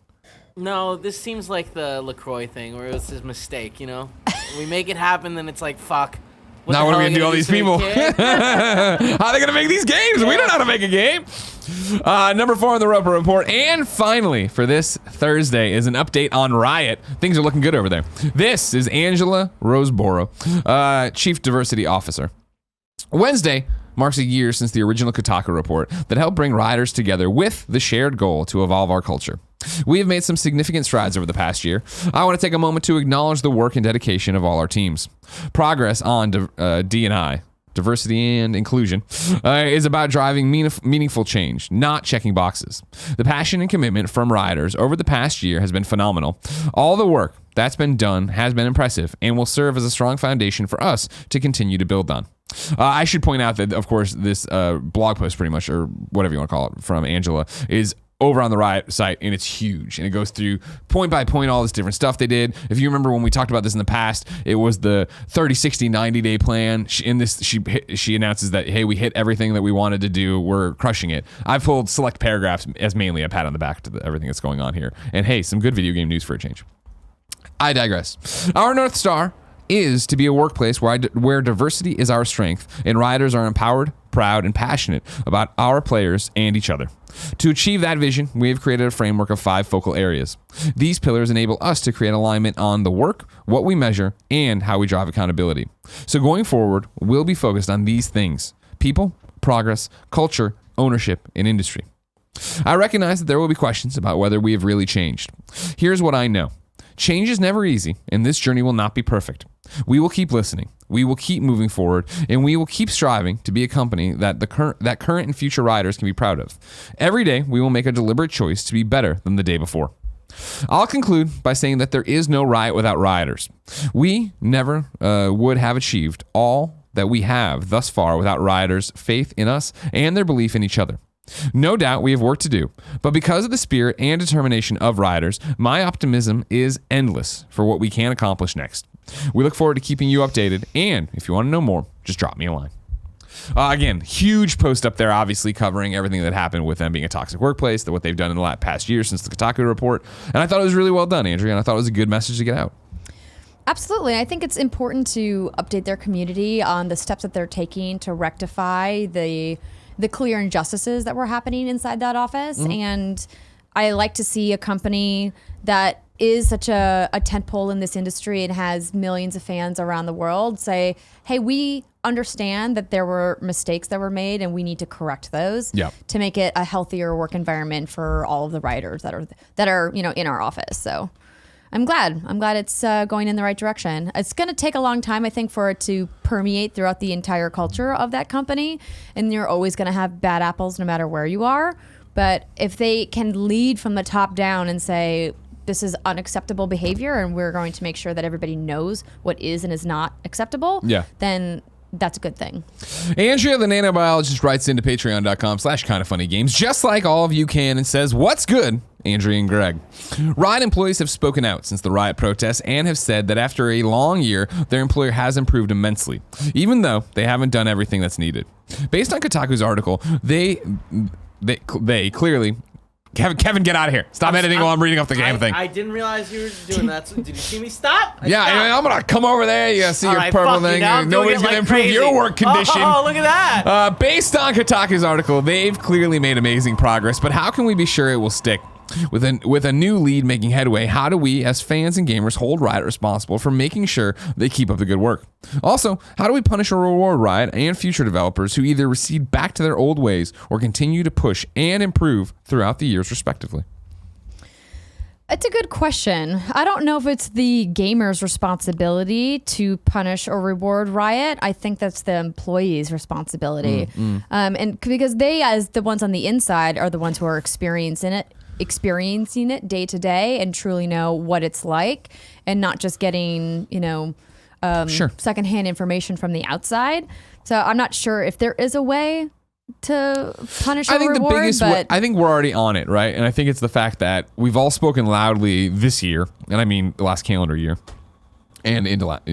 No, this seems like the LaCroix thing where it was his mistake, We make it happen, then it's like, fuck. Now what are we going to do all these people? How are they going to make these games? Yeah. We don't know how to make a game. Number 4 on the Roper Report. And finally, for this Thursday, is an update on Riot. Things are looking good over there. This is Angela Roseboro, Chief Diversity Officer. Wednesday marks a year since the original Kotaku report that helped bring Rioters together with the shared goal to evolve our culture. We have made some significant strides over the past year. I want to take a moment to acknowledge the work and dedication of all our teams. Progress on D&I, diversity and inclusion, is about driving meaningful change, not checking boxes. The passion and commitment from Rioters over the past year has been phenomenal. All the work that's been done has been impressive and will serve as a strong foundation for us to continue to build on. I should point out that, of course, this blog post pretty much, or whatever you want to call it, from Angela is over on the Riot site, and it's huge, and it goes through point by point all this different stuff they did. If you remember when we talked about this in the past, it was the 30, 60, 90-day plan. She announces that, hey, we hit everything that we wanted to do. We're crushing it. I've pulled select paragraphs as mainly a pat on the back to everything that's going on here. And hey, some good video game news for a change. I digress. Our North Star is to be a workplace where diversity is our strength and Rioters are empowered, proud, and passionate about our players and each other. To achieve that vision, we have created a framework of 5 focal areas. These pillars enable us to create alignment on the work, what we measure, and how we drive accountability. So going forward, we'll be focused on these things: people, progress, culture, ownership, and industry. I recognize that there will be questions about whether we have really changed. Here's what I know. Change is never easy, and this journey will not be perfect. We will keep listening, we will keep moving forward, and we will keep striving to be a company that current and future riders can be proud of. Every day, we will make a deliberate choice to be better than the day before. I'll conclude by saying that there is no Riot without Rioters. We never would have achieved all that we have thus far without Rioters' faith in us and their belief in each other. No doubt we have work to do, but because of the spirit and determination of Rioters, my optimism is endless for what we can accomplish next. We look forward to keeping you updated, and if you want to know more, just drop me a line. Again, huge post up there, obviously covering everything that happened with them being a toxic workplace, what they've done in the past year since the Kotaku report, and I thought it was really well done, Andrea, and I thought it was a good message to get out. Absolutely. I think it's important to update their community on the steps that they're taking to rectify the clear injustices that were happening inside that office. Mm-hmm. And I like to see a company that is such a tentpole in this industry and has millions of fans around the world say, hey, we understand that there were mistakes that were made and we need to correct those to make it a healthier work environment for all of the writers that are in our office. So I'm glad it's going in the right direction. It's going to take a long time, I think, for it to permeate throughout the entire culture of that company. And you're always going to have bad apples no matter where you are. But if they can lead from the top down and say, this is unacceptable behavior and we're going to make sure that everybody knows what is and is not acceptable, then that's a good thing. Andrea, the Nano Biologist, writes into patreon.com/kindoffunnygames, just like all of you can, and says, what's good, Andrea and Greg? Riot employees have spoken out since the Riot protests and have said that after a long year, their employer has improved immensely, even though they haven't done everything that's needed. Based on Kotaku's article, they clearly... Kevin, get out of here. Stop editing while I'm reading off the game thing. I didn't realize you were doing that. So did you see me stop? I'm going to come over there. You see your purple thing. Nobody's going to improve your work condition. Oh, look at that. Based on Kotaku's article, they've clearly made amazing progress, but how can we be sure it will stick? With a new lead making headway, how do we, as fans and gamers, hold Riot responsible for making sure they keep up the good work? Also, how do we punish or reward Riot and future developers who either recede back to their old ways or continue to push and improve throughout the years, respectively? It's a good question. I don't know if it's the gamer's responsibility to punish or reward Riot. I think that's the employee's responsibility. And because they, as the ones on the inside, are the ones who are experiencing it day to day and truly know what it's like, and not just getting secondhand information from the outside. So I'm not sure if there is a way to punish or reward, I think we're already on it, right? And I think it's the fact that we've all spoken loudly this year, and I mean the last calendar year, and into last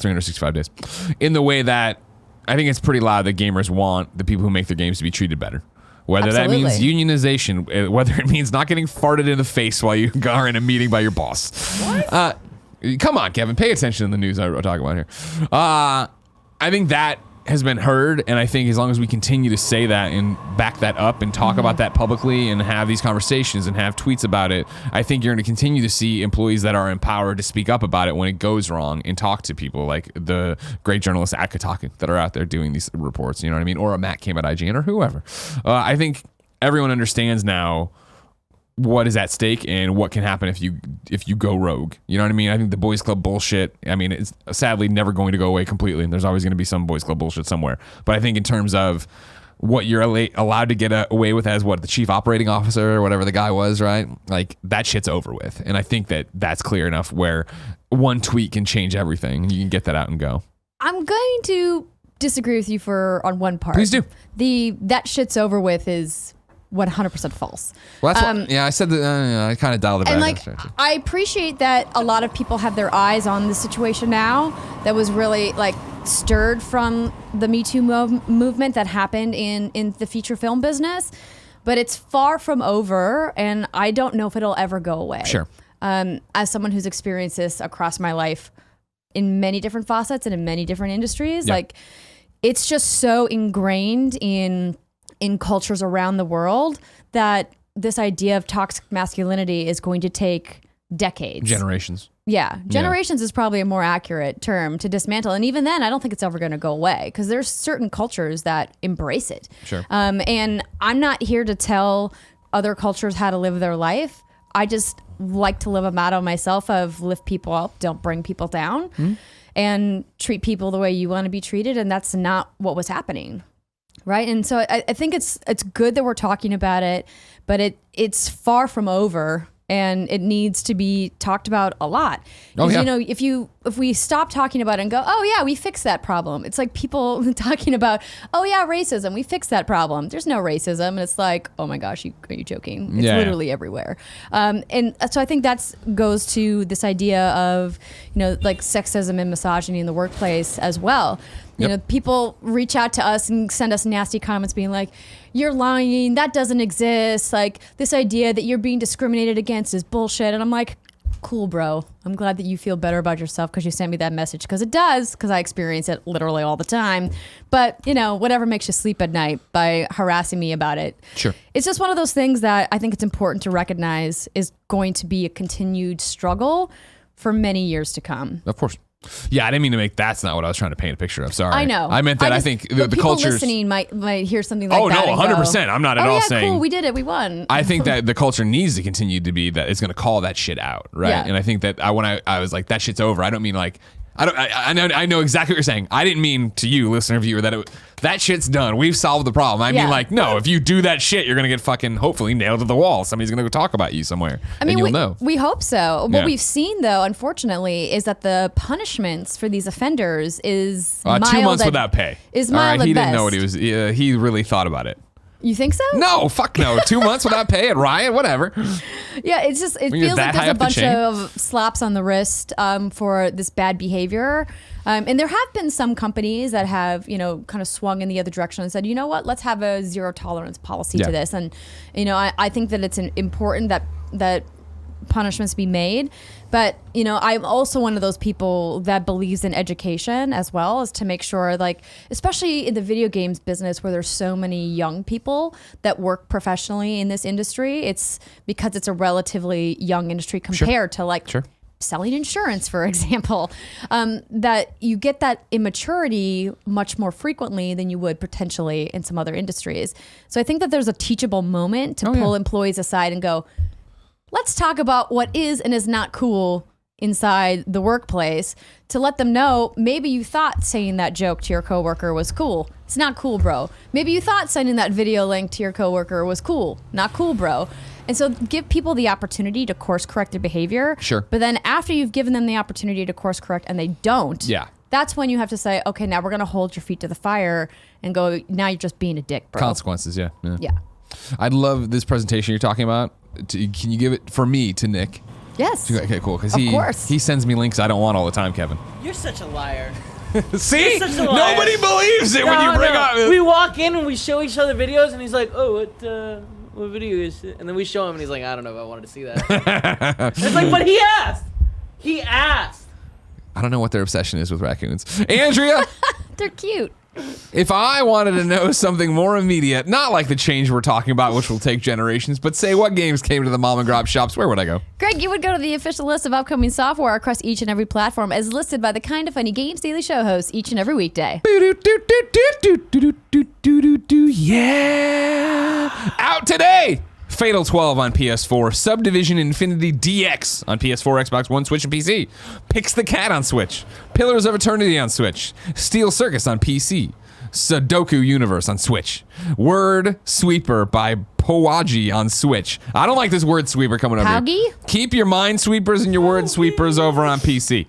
365 days, in the way that I think it's pretty loud that gamers want the people who make their games to be treated better. Whether that means unionization, whether it means not getting farted in the face while you are in a meeting by your boss. What? Come on, Kevin, pay attention to the news I'm talking about here. I think that has been heard, and I think as long as we continue to say that and back that up and talk about that publicly and have these conversations and have tweets about it, I think you're going to continue to see employees that are empowered to speak up about it when it goes wrong and talk to people like the great journalists at Kotaku that are out there doing these reports, you know what I mean? Or a Matt Kim at IGN or whoever. I think everyone understands now what is at stake and what can happen if you go rogue. You know what I mean? I think the boys club bullshit, I mean, it's sadly never going to go away completely, and there's always going to be some boys club bullshit somewhere. But I think in terms of what you're allowed to get away with as the chief operating officer or whatever the guy was, right? Like, that shit's over with. And I think that that's clear enough where one tweet can change everything and you can get that out and go. I'm going to disagree with you on one part. Please do. That shit's over with is 100% false. Well, that's I said that. I kind of dialed it back. And like, I appreciate that a lot of people have their eyes on the situation now. That was really like stirred from the Me Too movement that happened in the feature film business, but it's far from over, and I don't know if it'll ever go away. Sure. As someone who's experienced this across my life in many different facets and in many different industries, like, it's just so ingrained in cultures around the world that this idea of toxic masculinity is going to take decades. Generations. Yeah. Generations is probably a more accurate term to dismantle. And even then, I don't think it's ever going to go away because there's certain cultures that embrace it. Sure. And I'm not here to tell other cultures how to live their life. I just like to live a motto myself of lift people up, don't bring people down, and treat people the way you want to be treated. And that's not what was happening. Right. And so I think it's good that we're talking about it, but it's far from over, and it needs to be talked about a lot. Because, you know, if we stop talking about it and go, oh yeah, we fixed that problem. It's like people talking about, oh yeah, racism, we fixed that problem. There's no racism. And it's like, oh my gosh, are you joking? It's literally everywhere. And so I think that goes to this idea of, you know, like sexism and misogyny in the workplace as well. You know, people reach out to us and send us nasty comments being like, you're lying, that doesn't exist. Like, this idea that you're being discriminated against is bullshit. And I'm like, cool, bro. I'm glad that you feel better about yourself because you sent me that message, because it does, because I experience it literally all the time. But, you know, whatever makes you sleep at night by harassing me about it. Sure. It's just one of those things that I think it's important to recognize is going to be a continued struggle for many years to come. Of course. Yeah, I didn't mean to make. That's not what I was trying to paint a picture of. Sorry. I know. I meant that I think the culture listening might hear something like that. Oh no, 100%. I'm not at all saying. Cool, we did it. We won. I think that the culture needs to continue to be that it's going to call that shit out, right? Yeah. And I think that when I was like, that shit's over, I don't mean like. I know exactly what you're saying. I didn't mean to you, listener, viewer, that shit's done. We've solved the problem. I mean, like, no, if you do that shit, you're going to get fucking, hopefully, nailed to the wall. Somebody's going to go talk about you somewhere. I mean, and you'll know. We hope so. What we've seen, though, unfortunately, is that the punishments for these offenders is mild 2 months without pay. Is mild He at best. didn't know what he was. He really thought about it. You think so? No, fuck no. 2 months without pay at Riot, whatever. Yeah, it feels like there's a bunch of slaps on the wrist for this bad behavior. And there have been some companies that have, you know, kind of swung in the other direction and said, you know what, let's have a zero tolerance policy to this. And, you know, I think that it's important that punishments be made. But, you know, I'm also one of those people that believes in education as well, as to make sure, like, especially in the video games business where there's so many young people that work professionally in this industry, it's because it's a relatively young industry compared to like selling insurance, for example, that you get that immaturity much more frequently than you would potentially in some other industries. So I think that there's a teachable moment to pull employees aside and go, let's talk about what is and is not cool inside the workplace, to let them know maybe you thought saying that joke to your coworker was cool. It's not cool, bro. Maybe you thought sending that video link to your coworker was cool. Not cool, bro. And so give people the opportunity to course correct their behavior. Sure. But then after you've given them the opportunity to course correct and they don't, that's when you have to say, okay, now we're going to hold your feet to the fire and go, now you're just being a dick, bro. Consequences, yeah. I'd love this presentation you're talking about. Can you give it for me to Nick? Yes. Okay, cool. Because he sends me links I don't want all the time, Kevin. You're such a liar. See? Nobody believes it when you bring up. We walk in and we show each other videos, and he's like, "Oh, what video is it?" And then we show him, and he's like, "I don't know if I wanted to see that." It's like, but he asked. He asked. I don't know what their obsession is with raccoons. Andrea. They're cute. If I wanted to know something more immediate, not like the change we're talking about, which will take generations, but say what games came to the mom and grab shops, where would I go? Greg, you would go to the official list of upcoming software across each and every platform as listed by the Kinda Funny Games Daily Show hosts each and every weekday. Yeah! Out today! Fatal 12 on PS4, Subdivision Infinity DX on PS4, Xbox One, Switch, and PC. Pix the Cat on Switch. Pillars of Eternity on Switch. Steel Circus on PC. Sudoku Universe on Switch. Word Sweeper by Powaji on Switch. I don't like this word sweeper coming over here. Keep your Minesweepers and your word sweepers over on PC.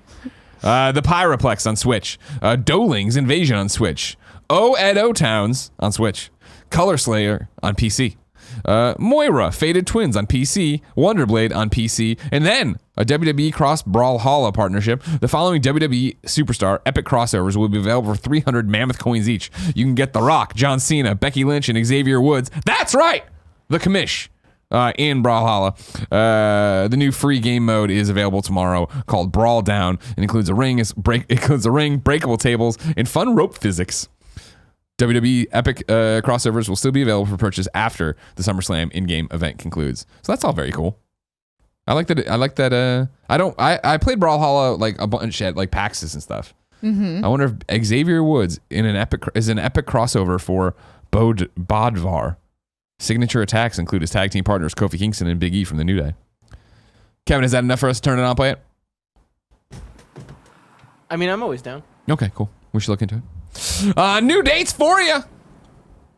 The Pyraplex on Switch. Doling's Invasion on Switch. O Towns on Switch. Color Slayer on PC. Moira, Faded Twins on PC, Wonderblade on PC, and then a WWE Cross Brawlhalla partnership. The following WWE Superstar Epic crossovers will be available for 300 mammoth coins each. You can get The Rock, John Cena, Becky Lynch, and Xavier Woods. That's right! The Commish. In Brawlhalla. The new free game mode is available tomorrow called Brawl Down. It includes a ring, breakable tables, and fun rope physics. WWE Epic crossovers will still be available for purchase after the SummerSlam in-game event concludes. So that's all very cool. I like that. I played Brawlhalla like a bunch at like PAXs and stuff. Mm-hmm. I wonder if Xavier Woods is an epic crossover for Bodvar. Signature attacks include his tag team partners Kofi Kingston and Big E from the New Day. Kevin, is that enough for us to turn it on and play it? I mean, I'm always down. Okay, cool. We should look into it. New dates for you.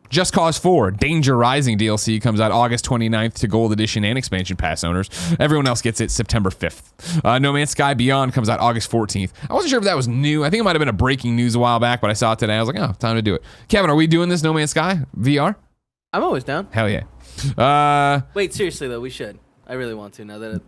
Just Cause 4 Danger Rising DLC comes out August 29th to Gold Edition and Expansion Pass owners. Everyone else gets it September 5th. No Man's Sky Beyond comes out August 14th. I wasn't sure if that was new. I think it might have been a breaking news a while back, but I saw it today. I was like, oh, time to do it. Kevin, are we doing this No Man's Sky VR? I'm always down. Hell yeah. Wait, seriously though, we should. I really want to now that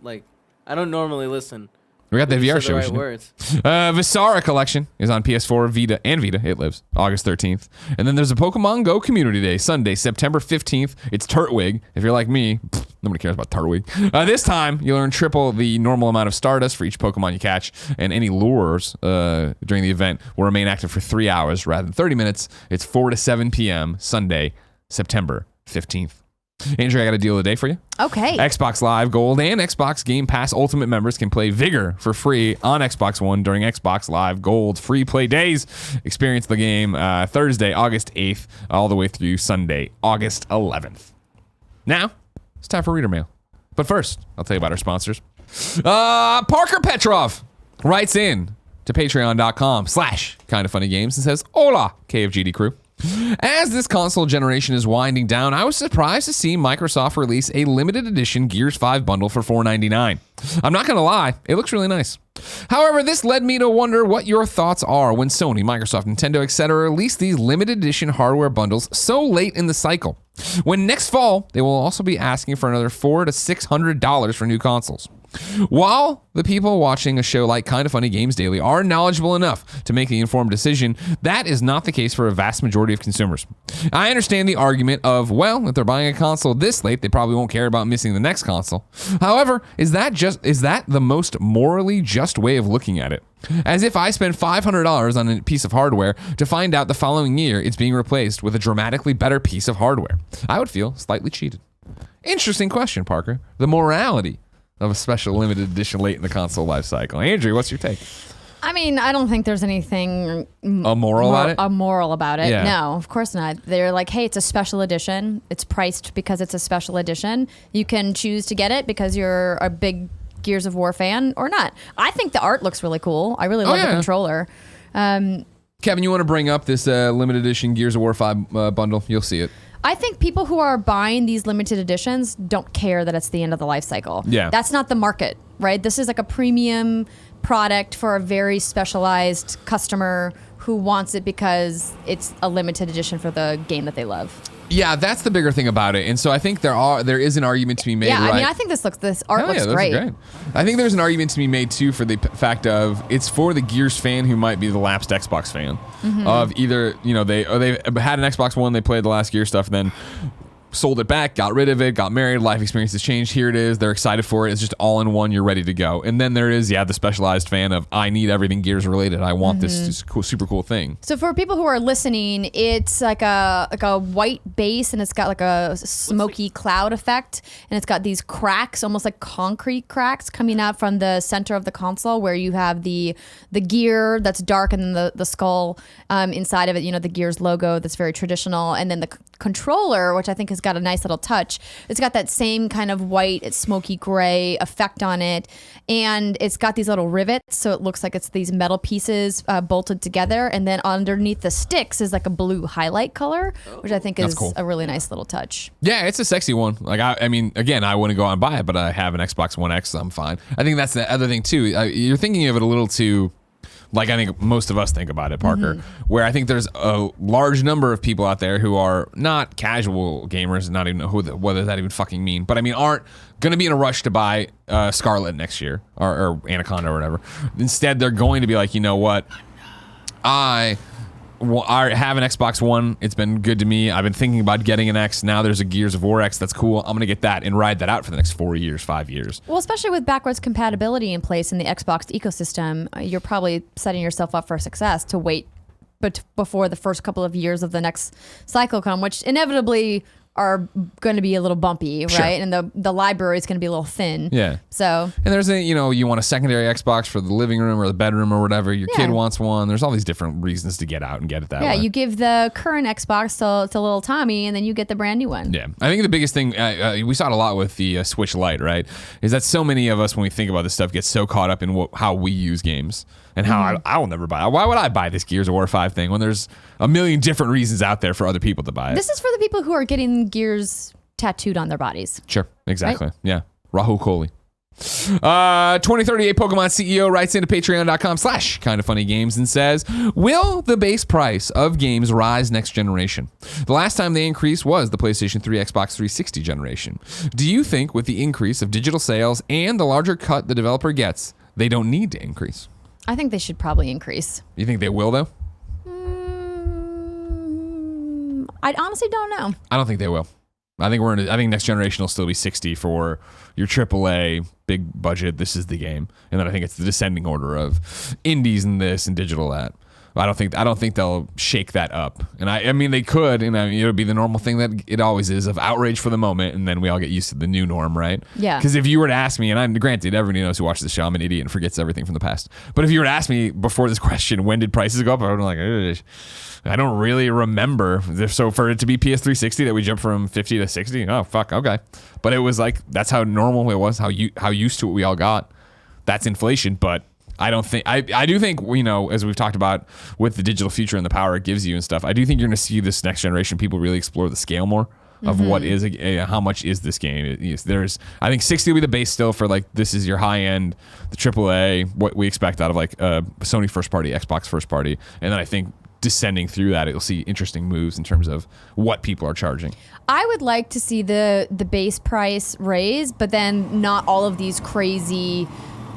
I don't normally listen. We got the VR show. Right words. Visara Collection is on PS4, Vita, and Vita. It lives August 13th. And then there's a Pokemon Go Community Day, Sunday, September 15th. It's Turtwig. If you're like me, nobody cares about Turtwig. This time, you'll earn triple the normal amount of Stardust for each Pokemon you catch, and any lures during the event will remain active for 3 hours rather than 30 minutes. It's 4 to 7 p.m. Sunday, September 15th. Andrea, I got a deal of the day for you. Okay. Xbox Live Gold and Xbox Game Pass Ultimate members can play Vigor for free on Xbox One during Xbox Live Gold free play days. Experience the game Thursday, August 8th, all the way through Sunday, August 11th. Now, it's time for Reader Mail. But first, I'll tell you about our sponsors. Parker Petrov writes in to patreon.com/kindafunnygames and says, Hola, KFGD crew. As this console generation is winding down, I was surprised to see Microsoft release a limited edition Gears 5 bundle for $4.99. I'm not going to lie, it looks really nice. However, this led me to wonder what your thoughts are when Sony, Microsoft, Nintendo, etc. release these limited edition hardware bundles so late in the cycle, when next fall they will also be asking for another $400 to $600 for new consoles. While the people watching a show like Kinda Funny Games Daily are knowledgeable enough to make the informed decision, that is not the case for a vast majority of consumers. I understand the argument of, well, if they're buying a console this late, they probably won't care about missing the next console. However, is that the most morally just way of looking at it? As if I spend $500 on a piece of hardware to find out the following year it's being replaced with a dramatically better piece of hardware. I would feel slightly cheated. Interesting question, Parker. The morality of a special limited edition late in the console life cycle. Andrew, what's your take? I mean, I don't think there's anything immoral about it. Yeah. No, of course not. They're like, hey, it's a special edition. It's priced because it's a special edition. You can choose to get it because you're a big Gears of War fan or not. I think the art looks really cool. I really love the controller. Kevin, you want to bring up this limited edition Gears of War 5 bundle? You'll see it. I think people who are buying these limited editions don't care that it's the end of the life cycle. Yeah. That's not the market, right? This is like a premium product for a very specialized customer who wants it because it's a limited edition for the game that they love. Yeah, that's the bigger thing about it. And so I think there is an argument to be made. Yeah, right? I mean, I think this art looks great. I think there's an argument to be made too for the fact of it's for the Gears fan who might be the lapsed Xbox fan of either they've had an Xbox One, they played the last Gear stuff, and then sold it back, got rid of it, got married, life experiences changed. Here it is. They're excited for it. It's just all in one. You're ready to go. And then there is, the specialized fan of, I need everything Gears related. I want this cool, super cool thing. So for people who are listening, it's like a white base, and it's got like a smoky cloud effect, and it's got these cracks, almost like concrete cracks, coming out from the center of the console, where you have the gear that's dark, and then the skull inside of it. The Gears logo that's very traditional, and then the controller, which I think has got a nice little touch. It's got that same kind of white, smoky gray effect on it, and it's got these little rivets, so it looks like it's these metal pieces bolted together, and then underneath the sticks is like a blue highlight color, which I think is cool. a really nice little touch. Yeah, it's a sexy one. Like, I mean, again, I wouldn't go out and buy it, but I have an Xbox One X, so I'm fine. I think that's the other thing too. You're thinking of it a little too, like I think most of us think about it, Parker, where I think there's a large number of people out there who are not casual gamers, not even know what does that even fucking mean, but I mean aren't going to be in a rush to buy Scarlet next year or Anaconda or whatever. Instead, they're going to be like, you know what, I have an Xbox One. It's been good to me. I've been thinking about getting an X. Now there's a Gears of War X. That's cool. I'm going to get that and ride that out for the next 4 years, 5 years. Well, especially with backwards compatibility in place in the Xbox ecosystem, you're probably setting yourself up for success to wait before the first couple of years of the next cycle come, which inevitably are going to be a little bumpy, right? Sure. And the library is going to be a little thin. Yeah. So. And there's you want a secondary Xbox for the living room or the bedroom or whatever. Your kid wants one. There's all these different reasons to get out and get it that way. Yeah, you give the current Xbox to little Tommy, and then you get the brand new one. Yeah. I think the biggest thing, we saw it a lot with the Switch Lite, right? Is that so many of us, when we think about this stuff, get so caught up in how we use games. And how I will never buy it. Why would I buy this Gears of War 5 thing when there's a million different reasons out there for other people to buy it? This is for the people who are getting Gears tattooed on their bodies. Sure, exactly. Right? Yeah. Rahul Kohli. 2038 Pokemon CEO writes into patreon.com/kindoffunnygames and says, will the base price of games rise next generation? The last time they increased was the PlayStation 3, Xbox 360 generation. Do you think with the increase of digital sales and the larger cut the developer gets, they don't need to increase? I think they should probably increase. You think they will, though? I honestly don't know. I don't think they will. I think next generation will still be 60 for your AAA big budget. This is the game, and then I think it's the descending order of indies and this and digital that. I don't think they'll shake that up. And I mean they could, and it would be the normal thing that it always is of outrage for the moment, and then we all get used to the new norm, right? Yeah. Because if you were to ask me, and I'm granted everybody knows who watches the show, I'm an idiot and forgets everything from the past. But if you were to ask me before this question, when did prices go up? I would be like, ugh. I don't really remember. So for it to be PS360 that we jumped from 50 to 60, oh fuck, okay. But it was like that's how normal it was, how used to it we all got. That's inflation, but I don't think I do think, as we've talked about with the digital future and the power it gives you and stuff, I do think you're going to see this next generation people really explore the scale more of what is how much is this game. I think 60 will be the base still for like this is your high end, the AAA, what we expect out of like Sony first party, Xbox first party, and then I think descending through that, you'll see interesting moves in terms of what people are charging. I would like to see the base price raised, but then not all of these crazy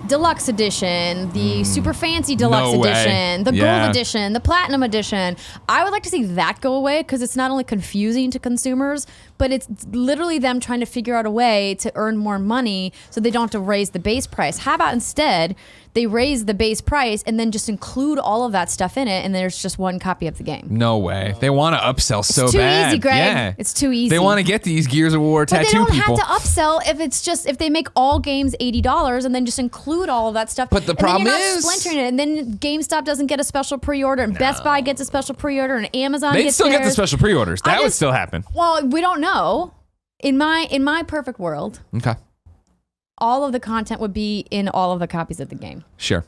deluxe edition, the super fancy deluxe edition, the gold edition, the platinum edition. I would like to see that go away because it's not only confusing to consumers, but it's literally them trying to figure out a way to earn more money so they don't have to raise the base price. How about instead they raise the base price and then just include all of that stuff in it, and there's just one copy of the game? No way. They want to upsell so bad. It's too easy, Greg. Yeah. It's too easy. They want to get these Gears of War tattoo people. But they don't have to upsell if they make all games $80 and then just include all of that stuff. But the problem is, you're not splintering it, and then GameStop doesn't get a special pre-order, and Best Buy gets a special pre-order, and Amazon They'd gets still theirs. get the special pre-orders. That would still happen. Well, we don't know. In my perfect world, okay, all of the content would be in all of the copies of the game. Sure.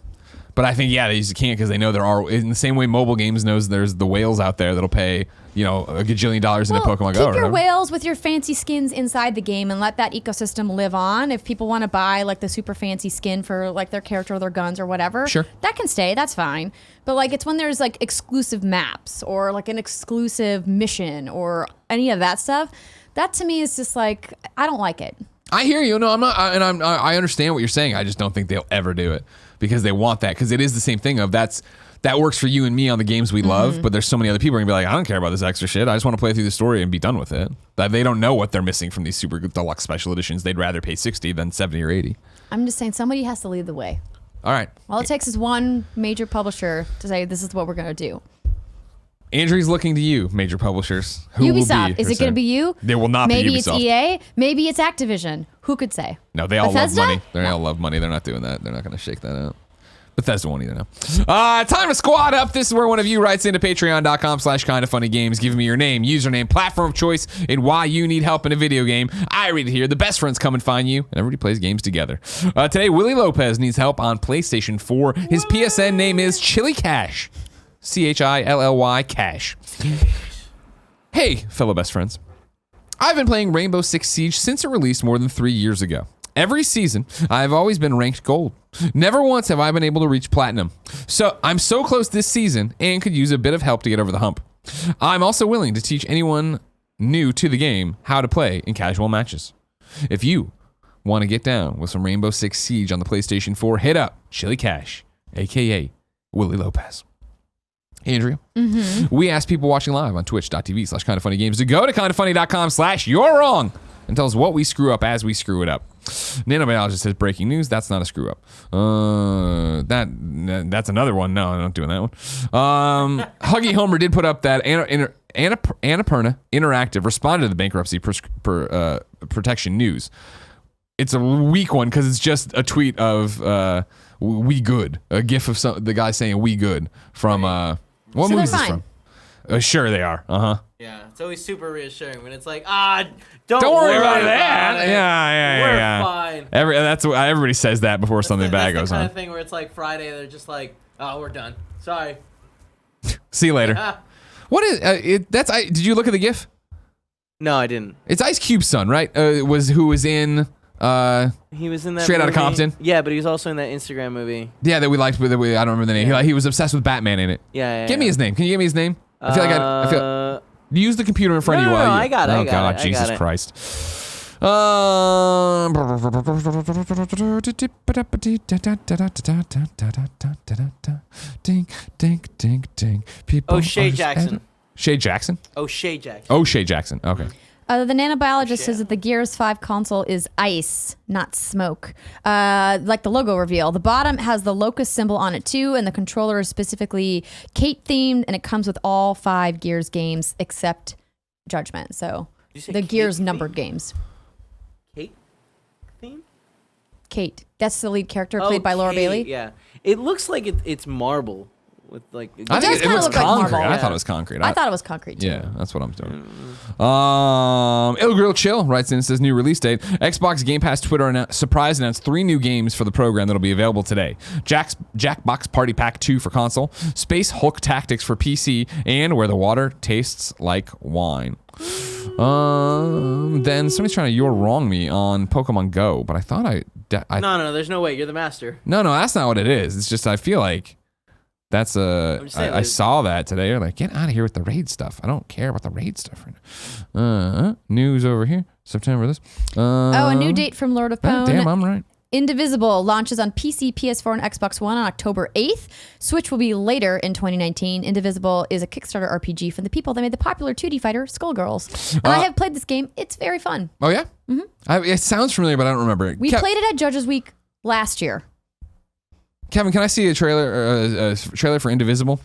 But I think, they just can't because they know there are, in the same way mobile games knows there's the whales out there that'll pay, a gajillion dollars in a Pokemon Go. Keep your whales with your fancy skins inside the game and let that ecosystem live on. If people want to buy like the super fancy skin for like their character or their guns or whatever, sure, that can stay. That's fine. But like it's when there's like exclusive maps or like an exclusive mission or any of that stuff, that to me is just like, I don't like it. I hear you. No, I'm not, I understand what you're saying. I just don't think they'll ever do it because they want that. Because it is the same thing of that's that works for you and me on the games we love, but there's so many other people who are going to be like, I don't care about this extra shit. I just want to play through the story and be done with it. That they don't know what they're missing from these super deluxe special editions. They'd rather pay 60 than 70 or 80. I'm just saying somebody has to lead the way. All right. All it takes is one major publisher to say, this is what we're going to do. Andrew's looking to you, major publishers. Who Ubisoft. will be Is it going to be you? They will not Maybe be Ubisoft. Maybe it's EA. Maybe it's Activision. Who could say? No, they all Bethesda? love money. They all love money. They're not doing that. They're not going to shake that out. Bethesda won't either now. Time to squad up. This is where one of you writes into patreon.com/kindoffunnygames, giving me your name, username, platform of choice, and why you need help in a video game. I read it here. The best friends come and find you, and everybody plays games together. Today, Willie Lopez needs help on PlayStation 4. His PSN name is ChillyCash. Chilly Cash. Hey, fellow best friends. I've been playing Rainbow Six Siege since it released more than 3 years ago. Every season, I've always been ranked gold. Never once have I been able to reach platinum. So I'm so close this season and could use a bit of help to get over the hump. I'm also willing to teach anyone new to the game how to play in casual matches. If you want to get down with some Rainbow Six Siege on the PlayStation 4, hit up ChillyCash, aka Willie Lopez. Andrea, we asked people watching live on twitch.tv/kindoffunnygames to go to kindoffunny.com/you're wrong and tell us what we screw up as we screw it up. Nano Biologist says breaking news. That's not a screw up. That's another one. No, I'm not doing that one. Huggy Homer did put up that Annapurna Interactive responded to the bankruptcy protection news. It's a weak one because it's just a tweet of "we good," a gif of the guy saying "we good" from what movie is this from? Sure they are. Yeah, it's always super reassuring when it's like, don't worry about that. Yeah. We're fine. Everybody says that before something bad goes on. That's the kind of thing where it's like Friday, they're just like, oh, we're done. Sorry. See you later. What is did you look at the GIF? No, I didn't. It's Ice Cube's son, right? Who was in he was in that Straight movie. Outta Compton. Yeah, but he was also in that Instagram movie. Yeah, that we liked. I don't remember the name. Yeah. He was obsessed with Batman in it. Yeah. Give me his name. Can you give me his name? I feel use the computer in front of you while you. I got it. Oh God, Jesus Christ. O'Shea Jackson. Shay Jackson? O'Shea Jackson. O'Shea Jackson. Okay. The Nano Biologist says that the Gears 5 console is ice, not smoke. Like the logo reveal. The bottom has the locust symbol on it too, and the controller is specifically Kate themed, and it comes with all 5 Gears games except Judgment. So the Gears numbered games. Kate theme? Kate. That's the lead character played by Laura Bailey. Yeah. It looks like it's marble. With like I think it looks look like concrete. marble. I thought it was concrete. I thought it was concrete too. Yeah, that's what I'm doing. Il Grill Chill writes in and says new release date. Xbox Game Pass Twitter surprise announced 3 new games for the program that'll be available today. Jackbox Party Pack 2 for console, Space Hulk Tactics for PC, and Where the Water Tastes Like Wine. Then somebody's trying to "you're wrong" me on Pokemon Go, but I thought No, there's no way. You're the master. No, that's not what it is. It's just I feel like that's I saw that today. You're like, get out of here with the raid stuff. I don't care about the raid stuff right now. News over here. September this. A new date from Lord of Pwn. Damn, I'm right. Indivisible launches on PC, PS4, and Xbox One on October 8th. Switch will be later in 2019. Indivisible is a Kickstarter RPG from the people that made the popular 2D fighter Skullgirls. And I have played this game. It's very fun. Oh, yeah? Mm-hmm. It sounds familiar, but I don't remember it. We played it at Judges Week last year. Kevin, can I see a trailer for Indivisible?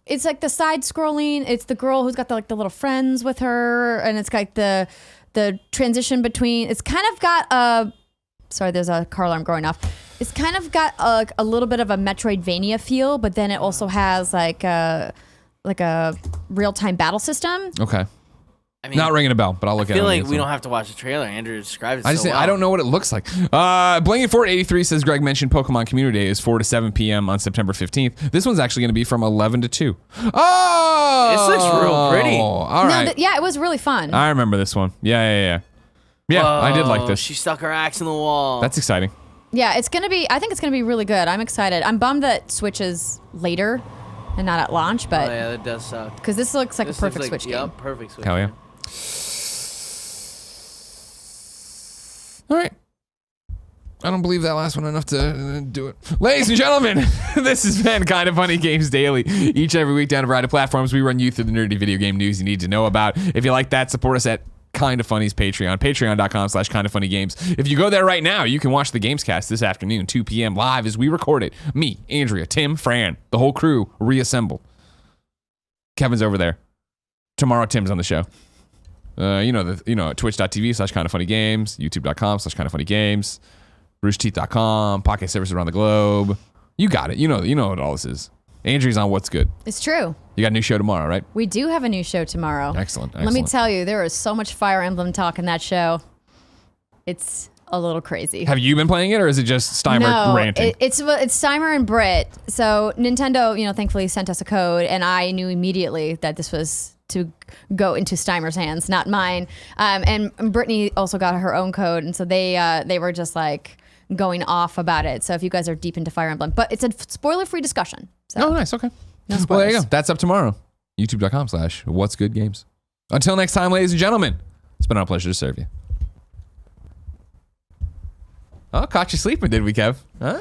It's like the side scrolling. It's the girl who's got the little friends with her, and it's like the transition between. It's kind of got a. Sorry, there's a car alarm going off. It's kind of got a little bit of a Metroidvania feel, but then it also has like a real-time battle system. Okay. I mean, not ringing a bell, but I'll look at it. I feel like we don't have to watch the trailer. Andrew describes it well. I don't know what it looks like. Blanket Fort 83 says Greg mentioned Pokemon Community Day is 4 to 7 p.m. on September 15th. This one's actually going to be from 11 to 2. Oh! This looks real pretty. All right. It was really fun. I remember this one. Yeah. Yeah, whoa, I did like this. She stuck her axe in the wall. That's exciting. Yeah, I think it's going to be really good. I'm excited. I'm bummed that Switch is later and not at launch, but... Oh, yeah, that does suck. Because this looks like a perfect Switch game. Yep, perfect Switch Hell yeah. All I don't believe that last one enough to do it. Ladies and gentlemen, this has been Kind of Funny Games Daily. Each and every week down a variety of platforms, we run you through the nerdy video game news you need to know about. If you like that, support us at Kind of Funny's Patreon, patreon.com/kindoffunnygames. If you go there right now, you can watch the Gamescast this afternoon, 2 p.m. live as we record it. Me, Andrea, Tim, Fran, the whole crew reassemble. Kevin's over there. Tomorrow, Tim's on the show. Twitch.tv/kindoffunnygames, youtube.com/kindoffunnygames, roosterteeth.com, podcast services around the globe. You got it. You know what all this is. Andrew's on What's Good. It's true. You got a new show tomorrow, right? We do have a new show tomorrow. Excellent. Let me tell you, there is so much Fire Emblem talk in that show. It's a little crazy. Have you been playing it, or is it just Steimer ranting? It's Steimer and Britt. So Nintendo, thankfully sent us a code, and I knew immediately that this was to go into Steimer's hands, not mine. And Brittany also got her own code, and so they were just like going off about it. So if you guys are deep into Fire Emblem, but it's a spoiler-free discussion. So. Oh, nice. Okay. No spoilers. Well, there you go. That's up tomorrow. YouTube.com/whatsgoodgames. Until next time, ladies and gentlemen, it's been our pleasure to serve you. Oh, caught you sleeping, did we, Kev? Huh?